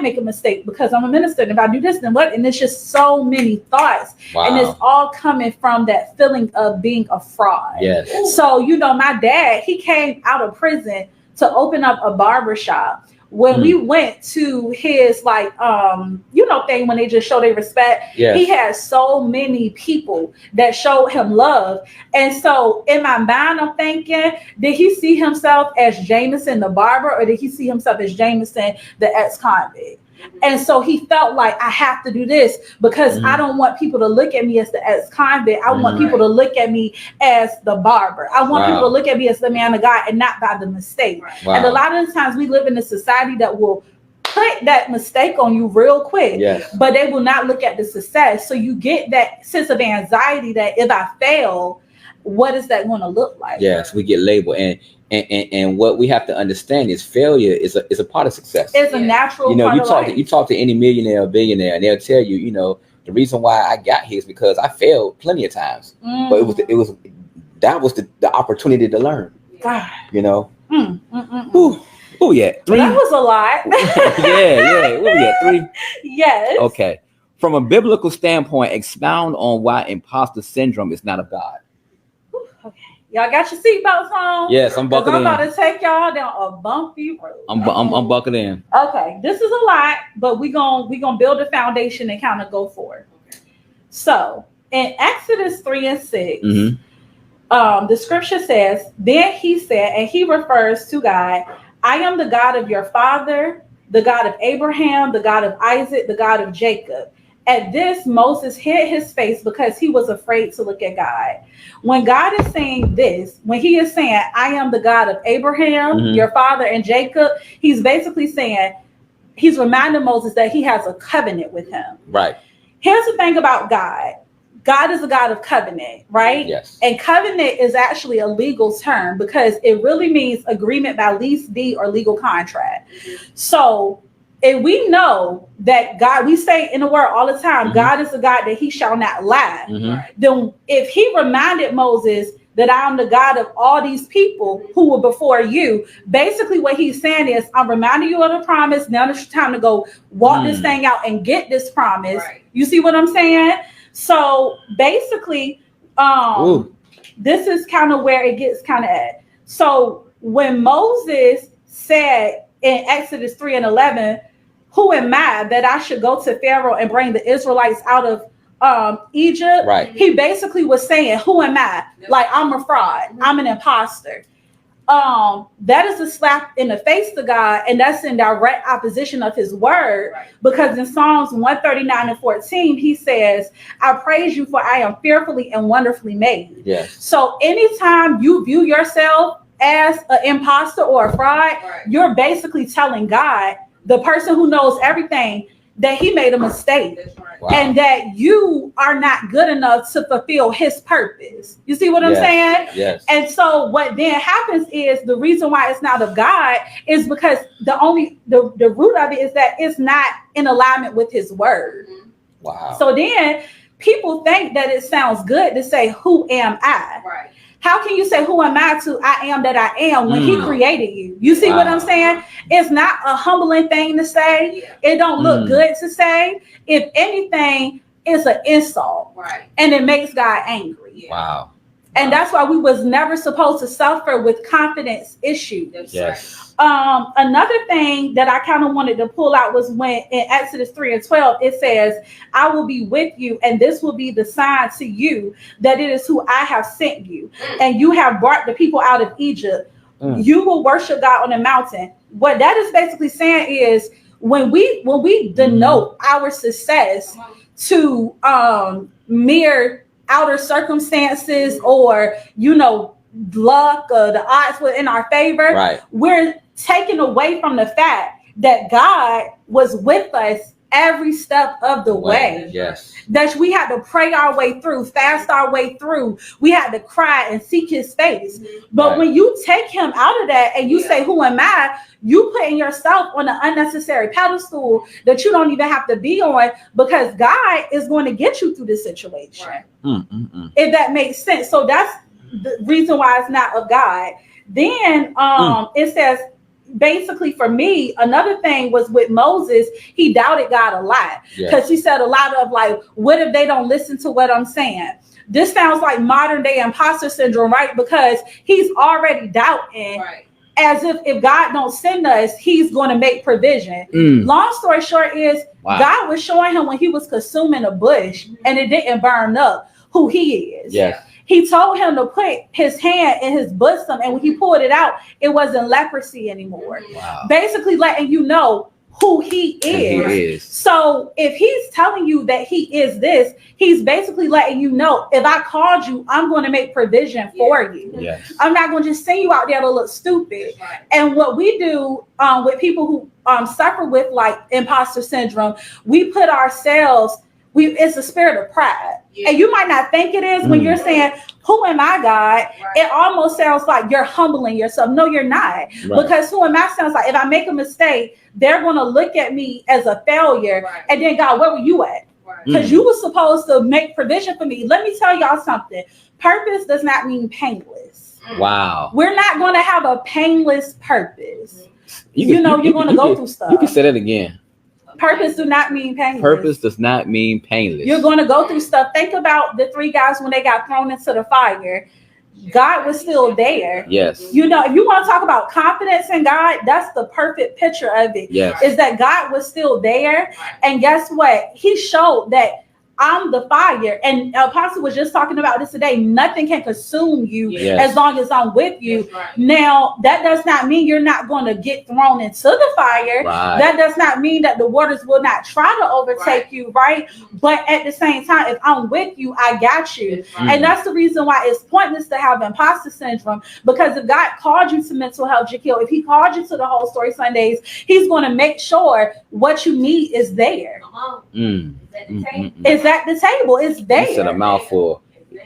make a mistake because I'm a minister, and if I do this, then what? And it's just so many thoughts, and it's all coming from that feeling of being a fraud. Yes. So my dad, he came out of prison to open up a barbershop. When we went to his thing when they just show their respect, he had so many people that showed him love. And so in my mind, I'm thinking, did he see himself as Jameson the barber, or did he see himself as Jameson the ex-convict? And so he felt like, I have to do this because I don't want people to look at me as the ex-convict. I want people to look at me as the barber. I want people to look at me as the man of God and not by the mistake. And a lot of the times we live in a society that will put that mistake on you real quick, but they will not look at the success. So you get that sense of anxiety that if I fail, what is that going to look like? Yes, we get labeled. And what we have to understand is failure is a part of success. It's a natural part of life. You talk to any millionaire or billionaire, and they'll tell you, the reason why I got here is because I failed plenty of times. But that was the opportunity to learn. God. Oh yeah, 3. That was a lot. yeah. What we at 3? Yes. Okay. From a biblical standpoint, expound on why imposter syndrome is not of God. Okay. Y'all got your seatbelts on? Yes, I'm buckled in. I'm about to take y'all down a bumpy road. I'm buckled in. Okay, this is a lot, but we gonna build a foundation and kind of go forward. So in Exodus 3 and 6, the scripture says, "Then he said," and he refers to God, "I am the God of your father, the God of Abraham, the God of Isaac, the God of Jacob." At this, Moses hid his face because he was afraid to look at God. When God is saying this, when he is saying, "I am the God of Abraham, your father, and Jacob," he's basically saying, he's reminding Moses that he has a covenant with him. Right. Here's the thing about God. God is a God of covenant, right? Yes. And covenant is actually a legal term because it really means agreement by lease, deed, or legal contract. So if we know that God, we say in the word all the time, God is a God that he shall not lie. Then if he reminded Moses that I am the God of all these people who were before you, basically what he's saying is, I'm reminding you of the promise. Now it's time to go walk this thing out and get this promise. Right. You see what I'm saying? So basically, this is kind of where it gets kind of at. So when Moses said in Exodus 3 and 11, "Who am I that I should go to Pharaoh and bring the Israelites out of Egypt?" Right. He basically was saying, "Who am I? Like, I'm a fraud. I'm an imposter." That is a slap in the face to God, and that's in direct opposition of his word. Right. Because in Psalms 139 and 14, he says, "I praise you, for I am fearfully and wonderfully made." Yes. So anytime you view yourself as an imposter or a fraud, you're basically telling God, the person who knows everything, that he made a mistake. Wow. And that you are not good enough to fulfill his purpose. You see what I'm saying? Yes. And so what then happens is, the reason why it's not of God is because the root of it is that it's not in alignment with his word. Wow. So then people think that it sounds good to say, "Who am I?" Right. How can you say, "Who am I?" to "I am that I am" when he created you? You see what I'm saying? It's not a humbling thing to say. It don't look good to say. If anything, it's an insult. Right. And it makes God angry. Wow. And that's why we was never supposed to suffer with confidence issues. Yes. Another thing that I kind of wanted to pull out was when in Exodus 3 and 12, it says, "I will be with you, and this will be the sign to you that it is who I have sent you. And you have brought the people out of Egypt. You will worship God on the mountain." What that is basically saying is, when we denote our success to mere outer circumstances, or luck, or the odds were in our favor, we're taken away from the fact that God was with us every step of the way. Yes. That we had to pray our way through, fast our way through. We had to cry and seek his face. But when you take him out of that and you say, "Who am I?" you putting yourself on an unnecessary pedestal that you don't even have to be on, because God is going to get you through this situation. If that makes sense. So that's the reason why it's not of God. Then it says, basically for me, another thing was with Moses, he doubted God a lot, because he said a lot of like, "What if they don't listen to what I'm saying?" This sounds like modern day imposter syndrome, right? Because he's already doubting, as if God don't send us, he's going to make provision. Long story short is, God was showing him when he was consuming a bush and it didn't burn up, who he is. Yes. He told him to put his hand in his bosom, and when he pulled it out, it wasn't leprosy anymore. Wow. Basically letting you know who he is. So if he's telling you that he is this, he's basically letting you know, if I called you, I'm going to make provision for you. Yes. I'm not going to just send you out there to look stupid. And what we do with people who suffer with like imposter syndrome, we put ourselves, it's a spirit of pride. And you might not think it is when you're saying, "Who am I, God?" It almost sounds like you're humbling yourself. No, you're not. Because "who am I" sounds like, if I make a mistake, they're going to look at me as a failure. And then, God, where were you at? Because you were supposed to make provision for me. Let me tell y'all something. Purpose does not mean painless. Wow. We're not going to have a painless purpose. You're going to go through stuff. You can say that again. Purpose do not mean painless. Purpose does not mean painless. You're going to go through stuff. Think about the 3 guys when they got thrown into the fire. God was still there. Yes. If you want to talk about confidence in God, that's the perfect picture of it. Yes. Is that God was still there. And guess what? He showed that I'm the fire. And Apostle was just talking about this today. Nothing can consume you as long as I'm with you. Right. Now, that does not mean you're not going to get thrown into the fire. Right. That does not mean that the waters will not try to overtake you, right? But at the same time, if I'm with you, I got you. And that's the reason why it's pointless to have imposter syndrome. Because if God called you to mental health, Jaquil, if he called you to the Whole Story Sundays, he's going to make sure what you need is there. It's at the table. It's there. You said a mouthful.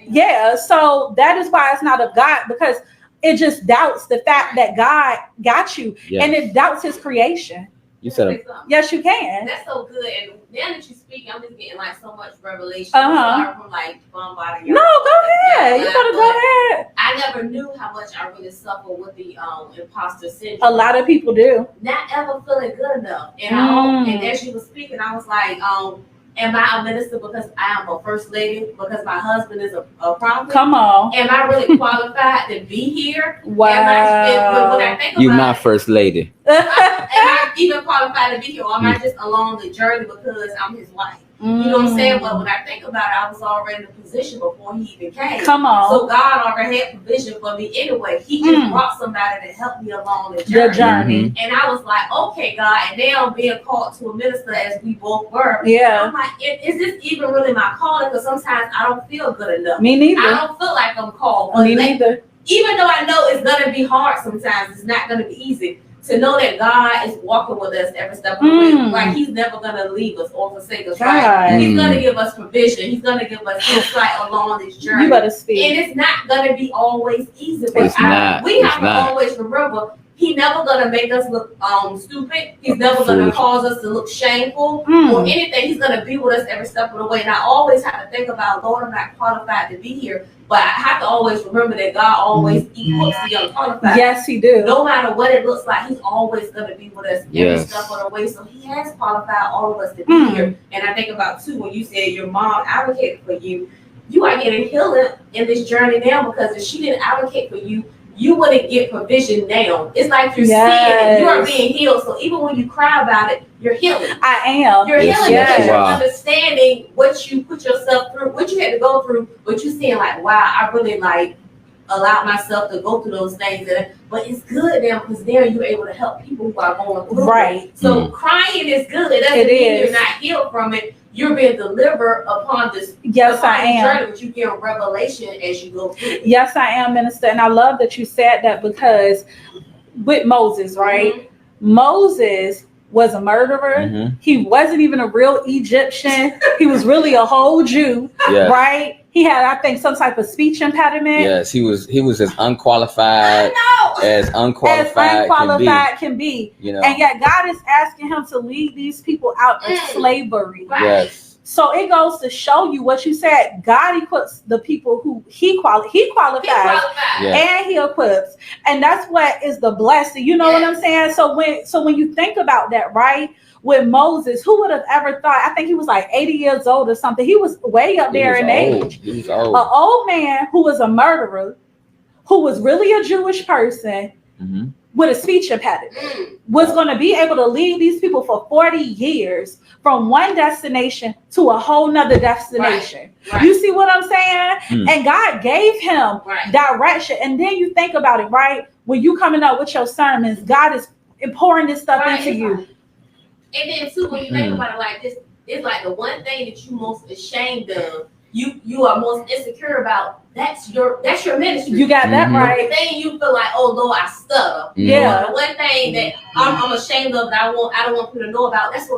Yeah, so that is why it's not of God, because it just doubts the fact that God got you, and it doubts his creation. You said yes, you can. That's so good. And now that you speak, I'm just getting like so much revelation. Sorry from like bombarding you. No, go ahead. You gotta go ahead. I never knew how much I really suffer with the imposter syndrome. A lot of people do. Not ever feeling good enough. And and as you were speaking, I was like, am I a minister because I am a first lady? Because my husband is a prophet? Come on. Am I really qualified to be here? Wow. When I think you're about not first lady. am I even qualified to be here? Or am I just along the journey because I'm his wife? You know what I'm saying? But when I think about it, I was already in a position before he even came. Come on. So God already had provision for me anyway. He just brought somebody to help me along the journey. And I was like, okay, God. And now I'm being called to a minister as we both were. Yeah. I'm like, is this even really my calling? Because sometimes I don't feel good enough. Me neither. I don't feel like I'm called. But Me neither. Even though I know it's going to be hard sometimes, it's not going to be easy. To know that God is walking with us every step of the way, like he's never gonna leave us or forsake us, right? He's gonna give us provision. He's gonna give us insight along this journey. You better speak. And it's not gonna be always easy. We have to always remember, he's never gonna make us look stupid. He's never gonna cause us to look shameful or anything. He's gonna be with us every step of the way. And I always have to think about, Lord, I'm not qualified to be here. But I have to always remember that God always equips the unqualified. Yes, he do. No matter what it looks like, he's always going to be with us every step of the way. So he has qualified all of us to be here. And I think about, too, when you said your mom advocated for you, you are getting healing in this journey now, because if she didn't advocate for you, you wouldn't get provision now. It's like you're seeing it. You are being healed. So even when you cry about it, you're healing. I am. You're healing because you're Wow. understanding what you put yourself through, what you had to go through, but you're seeing like, wow, I really like allowed myself to go through those things. But it's good now because now you're able to help people who are going through it. So crying is good. It doesn't mean you're not healed from it. You're being delivered upon this. Yes, I am. Journey, but you get revelation as you go through. Yes, I am, Minister. And I love that you said that, because with Moses, right? Moses was a murderer. He wasn't even a real Egyptian. He was really a whole Jew, right? He had, I think, some type of speech impediment. Yes, he was as unqualified as unqualified can be. You know, and yet God is asking him to lead these people out of slavery. Yes. So it goes to show you what you said. God equips the people who he qualifies, and he equips, and that's what is the blessing. You know what I'm saying? So when you think about that, right? With Moses, who would have ever thought? I think he was like 80 years old or something. He was way up there in age. He was old. An old man who was a murderer, who was really a Jewish person with a speech impediment, was going to be able to lead these people for 40 years from one destination to a whole nother destination. Right. You see what I'm saying? And God gave him direction. And then you think about it, right? When you coming up with your sermons, God is pouring this stuff into you. And then too, when you think about it like this, it's like the one thing that you most ashamed of, you are most insecure about. That's your ministry. You got that right. The thing you feel like, oh Lord, I stutter. Yeah. The one thing that I'm ashamed of that I don't want people to know about. That's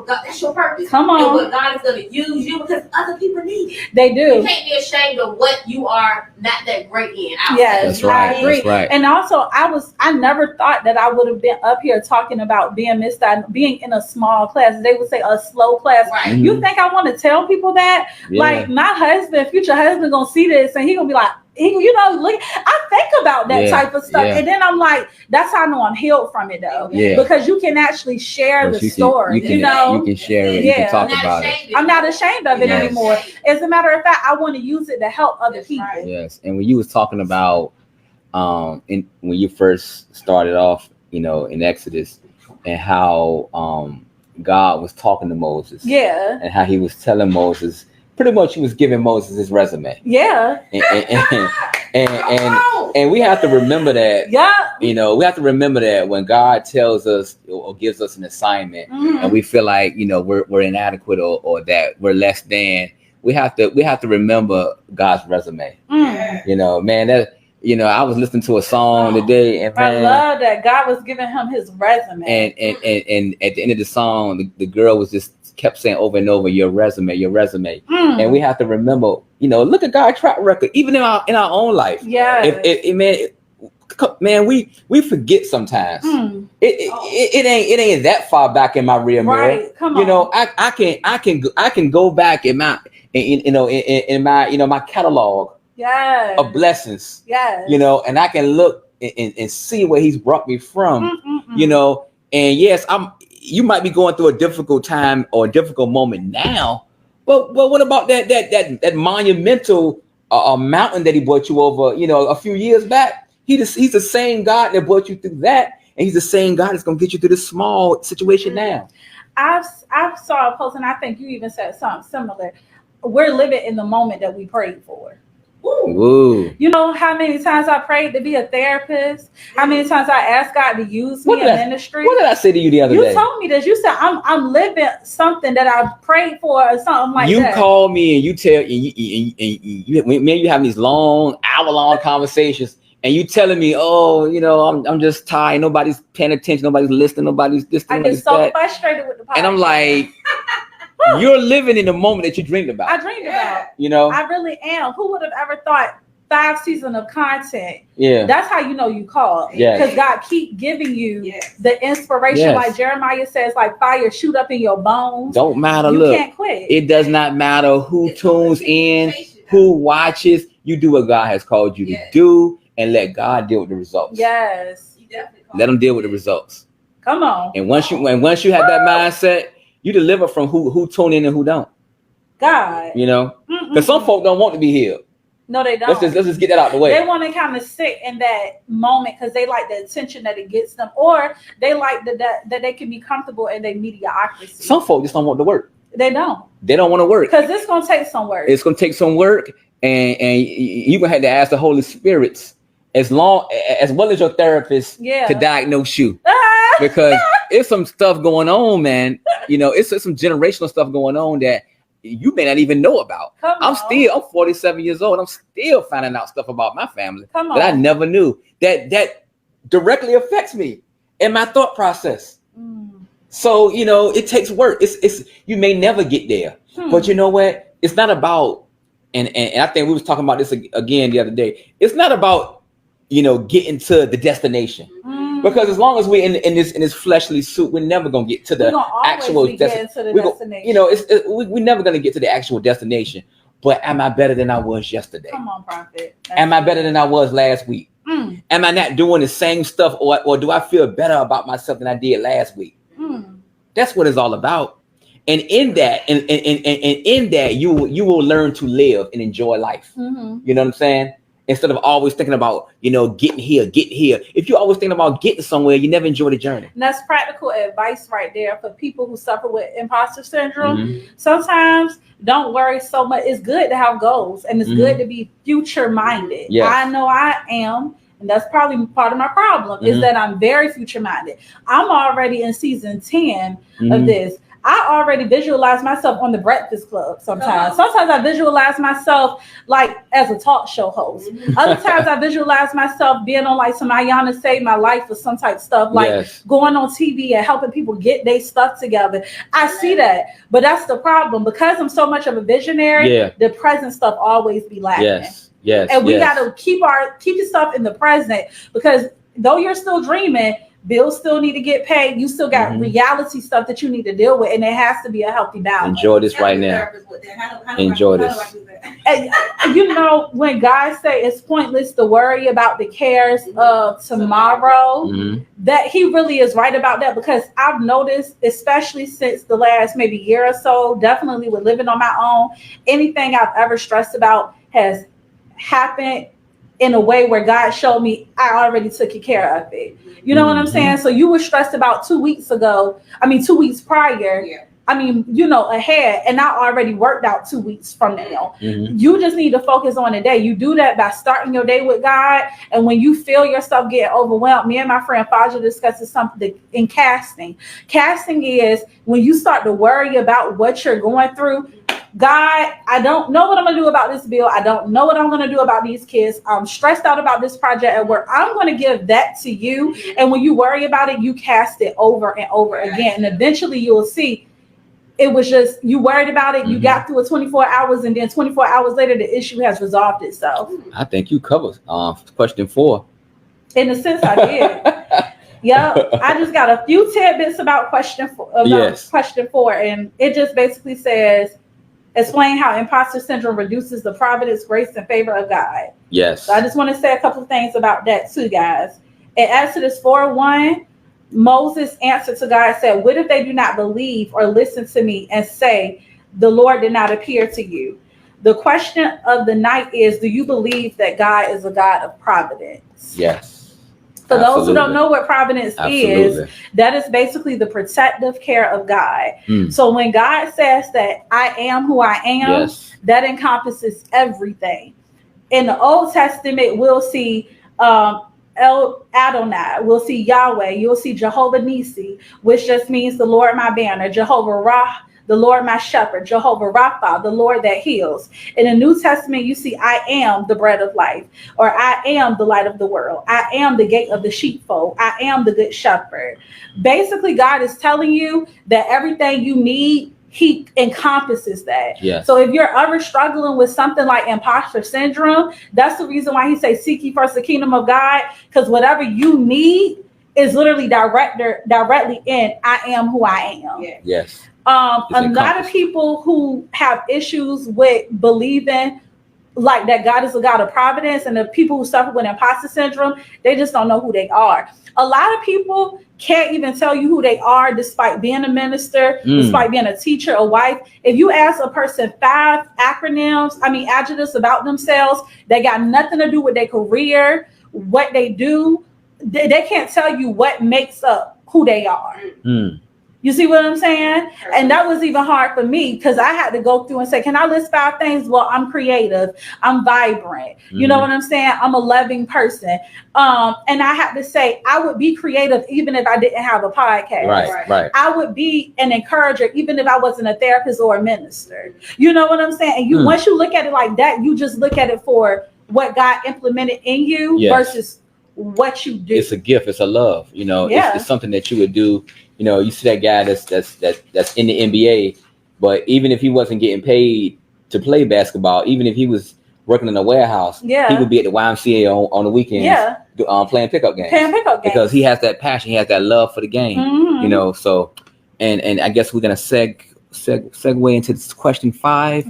your purpose. Come on. And what God is going to use you, because other people need it. They do. You can't be ashamed of what you are not that great in. Yes, that's right. I agree. That's right. And also, I never thought that I would have been up here talking about being being in a small class. They would say a slow class. Right. You think I want to tell people that? Like my husband, future husband, gonna see this and he gonna be like, look, I think about that type of stuff. And then I'm like, that's how I know I'm healed from it though. Yeah. Because you can actually share the story. You can share it. You can talk about it. I'm not ashamed of it anymore. As a matter of fact, I want to use it to help other people. Right. Yes. And when you was talking about when you first started off, in Exodus, and how God was talking to Moses. Yeah. And how he was telling Moses, pretty much he was giving Moses his resume. Yeah. And we have to remember that. Yeah. We have to remember that when God tells us or gives us an assignment, and we feel like, we're inadequate or that we're less than, we have to remember God's resume. Man, that I was listening to a song today, and man, I love that God was giving him his resume. And at the end of the song, the girl was just kept saying over and over, your resume. And we have to remember, look at God's track record, even in our own life. Yeah. Man, we forget sometimes. It ain't that far back in my rear mirror. Right. Come on. I can go back in my my catalog. Yes. Of blessings. Yes. And I can look and see where he's brought me from. And yes, you might be going through a difficult time or a difficult moment now, but what about that monumental mountain that he brought you over, a few years back? He's the same God that brought you through that, and he's the same God that's gonna get you through this small situation now. I saw a post, and I think you even said something similar. We're living in the moment that we prayed for. Ooh. You know how many times I prayed to be a therapist? How many times I asked God to use me in ministry? What did I say to you the other day? You told me that. You said I'm living something that I prayed for, or something like that. You call me and you tell you have these long, hour-long conversations, and you telling me, I'm just tired. Nobody's paying attention. Nobody's listening. Nobody's this. I get so frustrated with the podcast. And I'm like, you're living in the moment that you dreamed about. I dreamed about. I really am. Who would have ever thought 5 seasons of content? Yeah. That's how you called. Yeah. Because God keep giving you the inspiration. Like Jeremiah says, like fire shoot up in your bones. Don't matter. You can't quit. It does not matter who tunes in, who watches. You do what God has called you to do, and let God deal with the results. Yes. Let him deal with the results. Come on. And once you have that mindset, you deliver from who tune in and who don't. God. Because some folk don't want to be healed. No, they don't. Let's just get that out the way. They want to kind of sit in that moment because they like the attention that it gets them, or they like that they can be comfortable in their mediocrity. Some folk just don't want to work. They don't. They don't want to work. Because it's going to take some work. It's going to take some work, and you're going to have to ask the Holy Spirit as well as your therapist to diagnose you. Because it's some stuff going on, man. It's some generational stuff going on that you may not even know about. I'm 47 years old. I'm still finding out stuff about my family that I never knew that directly affects me and my thought process. So, it takes work. It's you may never get there, but you know what? It's not about, and I think we was talking about this again the other day. It's not about, getting to the destination. Because as long as we're in this fleshly suit, we're never gonna get to the actual destination. We're never gonna get to the actual destination. But am I better than I was yesterday? Come on, Prophet. Am I better than I was last week? Am I not doing the same stuff, or do I feel better about myself than I did last week? That's what it's all about. And in that, and in that, you will learn to live and enjoy life. You know what I'm saying? Instead of always thinking about, getting here. If you're always thinking about getting somewhere, you never enjoy the journey. And that's practical advice right there for people who suffer with imposter syndrome. Sometimes don't worry so much. It's good to have goals, and it's good to be future minded. Yes. I know I am. And that's probably part of my problem is that I'm very future minded. I'm already in season 10 of this. I already visualize myself on the Breakfast Club sometimes. Sometimes I visualize myself like as a talk show host. Other times I visualize myself being on like some Ayana Save My Life or some type of stuff, like going on TV and helping people get their stuff together. I see that. But that's the problem. Because I'm so much of a visionary, the present stuff always be lacking. Yes. And we got to keep yourself in the present, because though you're still dreaming, bills still need to get paid. You still got reality stuff that you need to deal with, and it has to be a healthy balance. Enjoy this right now. Enjoy this. And, when God say it's pointless to worry about the cares of tomorrow, that he really is right about that, because I've noticed, especially since the last maybe year or so, definitely with living on my own, anything I've ever stressed about has happened in a way where God showed me I already took care of it. You know what I'm saying? So you were stressed about 2 weeks prior. Yeah. Ahead, and I already worked out 2 weeks from now. You just need to focus on the day. You do that by starting your day with God. And when you feel yourself getting overwhelmed, me and my friend Faja discussed something in casting. Casting is when you start to worry about what you're going through. God, I don't know what I'm going to do about this bill. I don't know what I'm going to do about these kids. I'm stressed out about this project at work. I'm going to give that to you. And when you worry about it, you cast it over and over again. And eventually you'll see it was just, you worried about it. You got through it 24 hours, and then 24 hours later, the issue has resolved itself. I think you covered question 4. In a sense, I did. Yep. I just got a few tidbits about question 4. And it just basically says, explain how imposter syndrome reduces the providence, grace, and favor of God. Yes. So I just want to say a couple of things about that too, guys. In Exodus 4:1, Moses answered to God and said, what if they do not believe or listen to me and say, the Lord did not appear to you? The question of the night is, do you believe that God is a God of providence? Yes. For those who don't know what providence is, that is basically the protective care of God. So when God says that I am who I am, that encompasses everything. In the Old Testament, we'll see El Adonai, we'll see Yahweh, you'll see Jehovah Nisi, which just means the Lord my banner, Jehovah Ra, the Lord my shepherd, Jehovah Rapha, the Lord that heals. In the New Testament, you see I am the bread of life, or I am the light of the world. I am the gate of the sheepfold. I am the good shepherd. Basically, God is telling you that everything you need, he encompasses that. Yes. So if you're ever struggling with something like imposter syndrome, that's the reason why he says, seek ye first the kingdom of God, because whatever you need is literally directly in I am who I am. Yes. A lot of people who have issues with believing like that God is a God of providence, and the people who suffer with imposter syndrome, they just don't know who they are. A lot of people can't even tell you who they are despite being a minister, despite being a teacher, a wife. If you ask a person 5 adjectives about themselves, they got nothing to do with their career, what they do. They can't tell you what makes up who they are. You see what I'm saying? And that was even hard for me, because I had to go through and say, can I list 5 things? Well, I'm creative. I'm vibrant. You know what I'm saying? I'm a loving person. And I had to say, I would be creative even if I didn't have a podcast. Right. I would be an encourager even if I wasn't a therapist or a minister. You know what I'm saying? And once you look at it like that, you just look at it for what God implemented in you versus what you do. It's a gift. It's a love. It's something that you would do. You see that guy that's in the NBA, but even if he wasn't getting paid to play basketball, even if he was working in a warehouse, he would be at the YMCA on the weekends, playing pickup games. Because he has that passion, he has that love for the game. So, and I guess we're gonna segue into this question 5.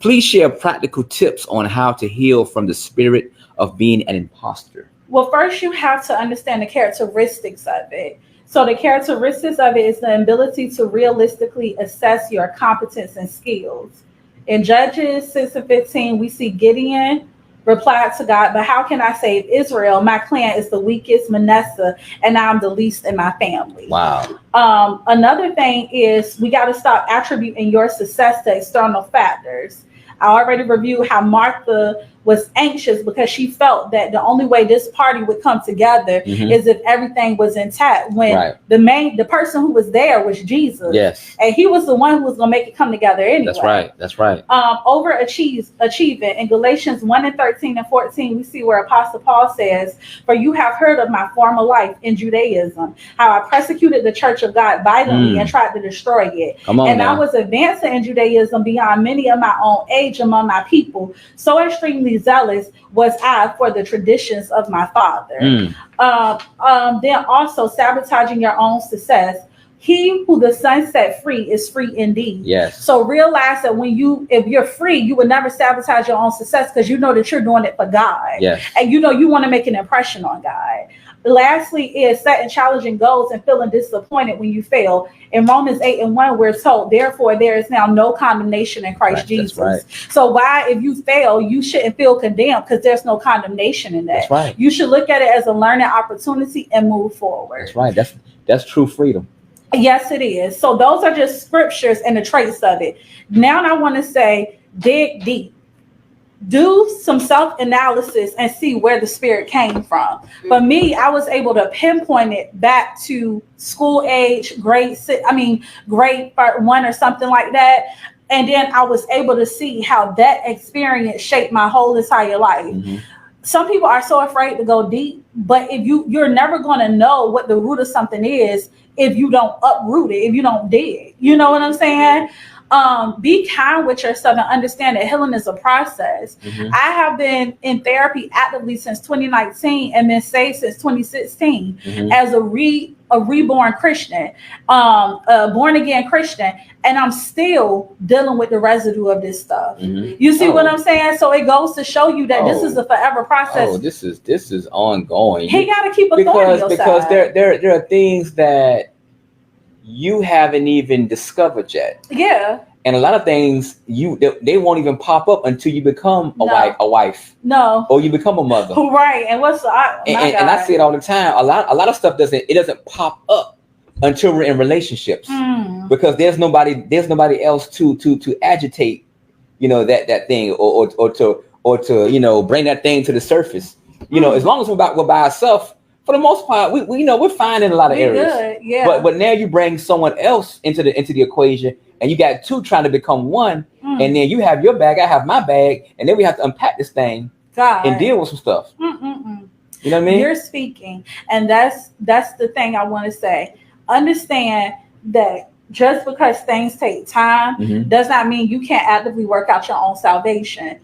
Please share practical tips on how to heal from the spirit of being an imposter. Well, first you have to understand the characteristics of it. So the characteristics of it is the ability to realistically assess your competence and skills. In Judges 6:15, we see Gideon replied to God, but how can I save Israel? My clan is the weakest, Manasseh, and I'm the least in my family. Wow. Another thing is we got to stop attributing your success to external factors. I already reviewed how Martha was anxious because she felt that the only way this party would come together is if everything was intact, when the person who was there was Jesus. Yes. And he was the one who was going to make it come together anyway. That's right. Achieving. In Galatians 1:13 and 14, we see where Apostle Paul says, for you have heard of my former life in Judaism, how I persecuted the church of God violently and tried to destroy it. I was advancing in Judaism beyond many of my own age among my people, so extremely exceedingly zealous was I for the traditions of my father. Then also sabotaging your own success. He who the Son set free is free indeed. Yes. So realize that if you're free, you would never sabotage your own success because you know that you're doing it for God. Yes. And you know you want to make an impression on God. Lastly is setting challenging goals and feeling disappointed when you fail. In Romans 8:1, we're told, therefore, there is now no condemnation in Christ Jesus. Right. So why, if you fail, you shouldn't feel condemned because there's no condemnation in that. That's right. You should look at it as a learning opportunity and move forward. That's right. That's true freedom. Yes, it is. So those are just scriptures and the traits of it. Now I want to say, dig deep. Do some self-analysis and see where the spirit came from. For me, I was able to pinpoint it back to school age, grade 1 or something like that. And then I was able to see how that experience shaped my whole entire life. Mm-hmm. Some people are so afraid to go deep, but if you're never going to know what the root of something is if you don't uproot it, if you don't dig. You know what I'm saying? Be kind with yourself and understand that healing is a process. Mm-hmm. I have been in therapy actively since 2019 and been saved since 2016 as a reborn Christian, a born again Christian, and I'm still dealing with the residue of this stuff. You see what I'm saying? So it goes to show you that this is a forever process. Oh, this is ongoing. He got to keep a thorn on your because side. there are things that you haven't even discovered yet. Yeah. And a lot of things they won't even pop up until you become a wife. No. Or you become a mother. Right. And and I see it all the time. A lot of stuff doesn't pop up until we're in relationships. Because there's nobody else to agitate, that thing or to bring that thing to the surface. As long as we're by ourselves, for the most part, we're fine in a lot of areas. Good, yeah. But now you bring someone else into the equation, and you got two trying to become one, and then you have your bag, I have my bag, and then we have to unpack this thing and deal with some stuff. You know what I mean? You're speaking, and that's the thing I want to say. Understand that just because things take time does not mean you can't actively work out your own salvation.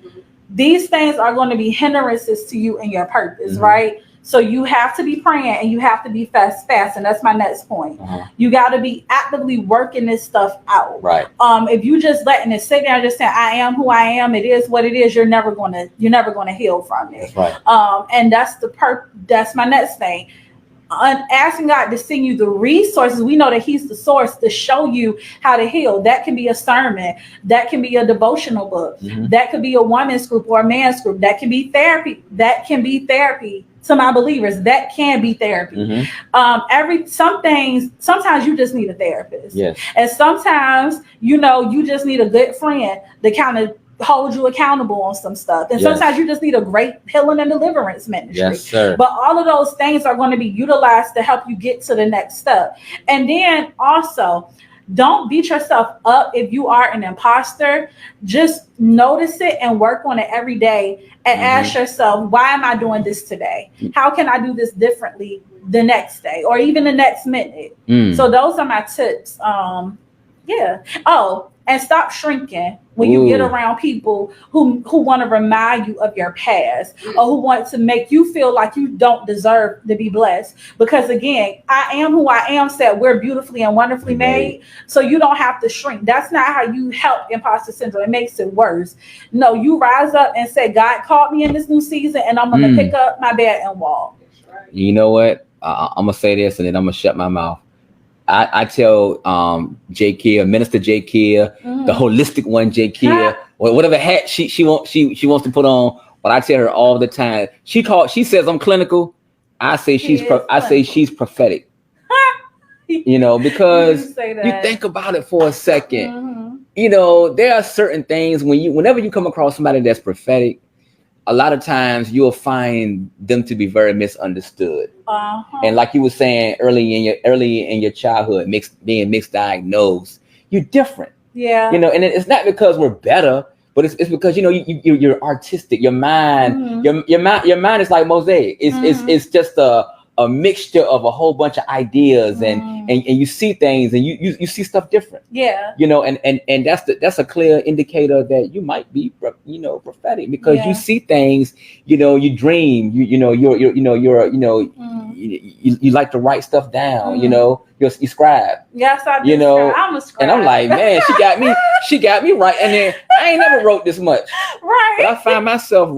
These things are going to be hindrances to you and your purpose, right? So you have to be praying and you have to be fast. And that's my next point. You got to be actively working this stuff out. Right. If you just letting it sit there and just saying, I am who I am, it is what it is, you're never going to heal from it. That's right. And that's my next thing. Asking God to send you the resources. We know that He's the source to show you how to heal. That can be a sermon. That can be a devotional book. That could be a women's group or a man's group. That can be therapy. That can be therapy to my believers. That can be therapy. Sometimes you just need a therapist. Yes. And sometimes, you just need a good friend to kind of hold you accountable on some stuff. And sometimes you just need a great healing and deliverance ministry. Yes, sir. But all of those things are going to be utilized to help you get to the next step. And then also, don't beat yourself up if you are an imposter. Just notice it and work on it every day and ask yourself, why am I doing this today? How can I do this differently the next day or even the next minute? So those are my tips. And stop shrinking when you get around people who want to remind you of your past or who want to make you feel like you don't deserve to be blessed. Because again, I am who I am said we're beautifully and wonderfully made. So you don't have to shrink. That's not how you help imposter syndrome. It makes it worse. No, you rise up and say, God called me in this new season and I'm going to pick up my bed and walk. You know what? I'm going to say this and then I'm going to shut my mouth. I tell J. Kia, Minister J. Kia, the Wholistic One J. Kia, or whatever hat she wants to put on. But I tell her all the time. She says I'm clinical. I say she's prophetic. Because you think about it for a second. There are certain things whenever you come across somebody that's prophetic, a lot of times you'll find them to be very misunderstood. And like you were saying early in your childhood, being misdiagnosed, you're different. Yeah. And it's not because we're better, but it's because you're artistic. Your mind, your mind is like mosaic. It's just a a mixture of a whole bunch of ideas and you see things and you see stuff different. Yeah. You know, and that's a clear indicator that you might be, you know, prophetic, because you see things, you know, you dream, you like to write stuff down, you know, you scribe. Yes, I do. You know, I'm a scribe. And I'm like, man, she got me right. And then I ain't never wrote this much. Right. But I find myself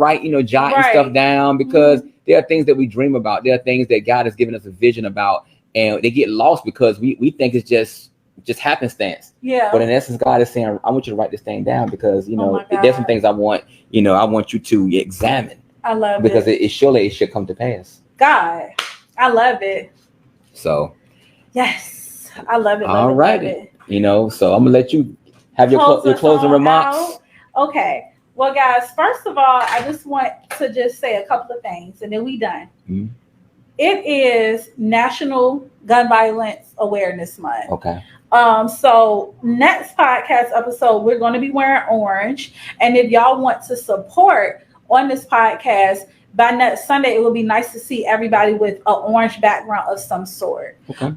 jotting stuff down because there are things that we dream about. There are things that God has given us a vision about, and they get lost because we think it's just happenstance. Yeah. But in essence, God is saying, I want you to write this thing down because, you know, there's some things I want you to examine. I love because it. It surely should come to pass. God, I love it. So. Yes, I love it. All right. You know, so I'm going to let you have your closing remarks. Out. Okay. Well, guys, first of all, I just want to just say a couple of things and then we done. Mm-hmm. It is National Gun Violence Awareness Month. Okay. So next podcast episode, we're going to be wearing orange. And if y'all want to support on this podcast, by next Sunday, it will be nice to see everybody with an orange background of some sort. Okay.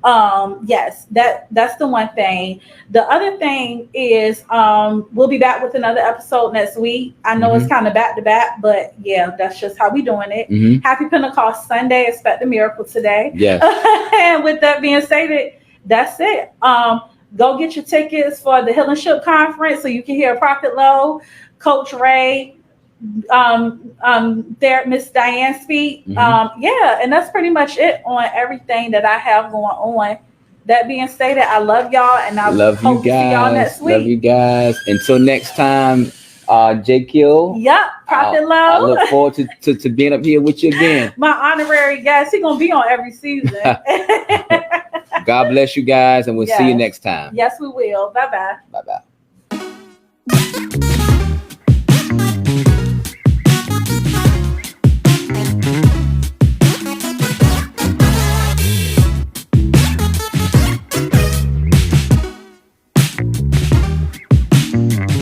Yes, that's the one thing. The other thing is we'll be back with another episode next week. I know it's kind of back to back, but yeah, that's just how we doing it. Mm-hmm. Happy Pentecost Sunday. Expect a miracle today. Yes. And with that being stated, that's it. Go get your tickets for the Healing Ship Conference so you can hear Prophet Lowe, Coach Ray, there Miss Diane speak. Yeah, and that's pretty much it on everything that I have going on. That being stated, I love y'all and I love you guys. To see y'all next week. Love you guys. Until next time, J Kill. Yep, Prophet Lowe. I look forward to being up here with you again. My honorary guest. He's gonna be on every season. God bless you guys, and we'll see you next time. Yes, we will. Bye bye. Bye bye.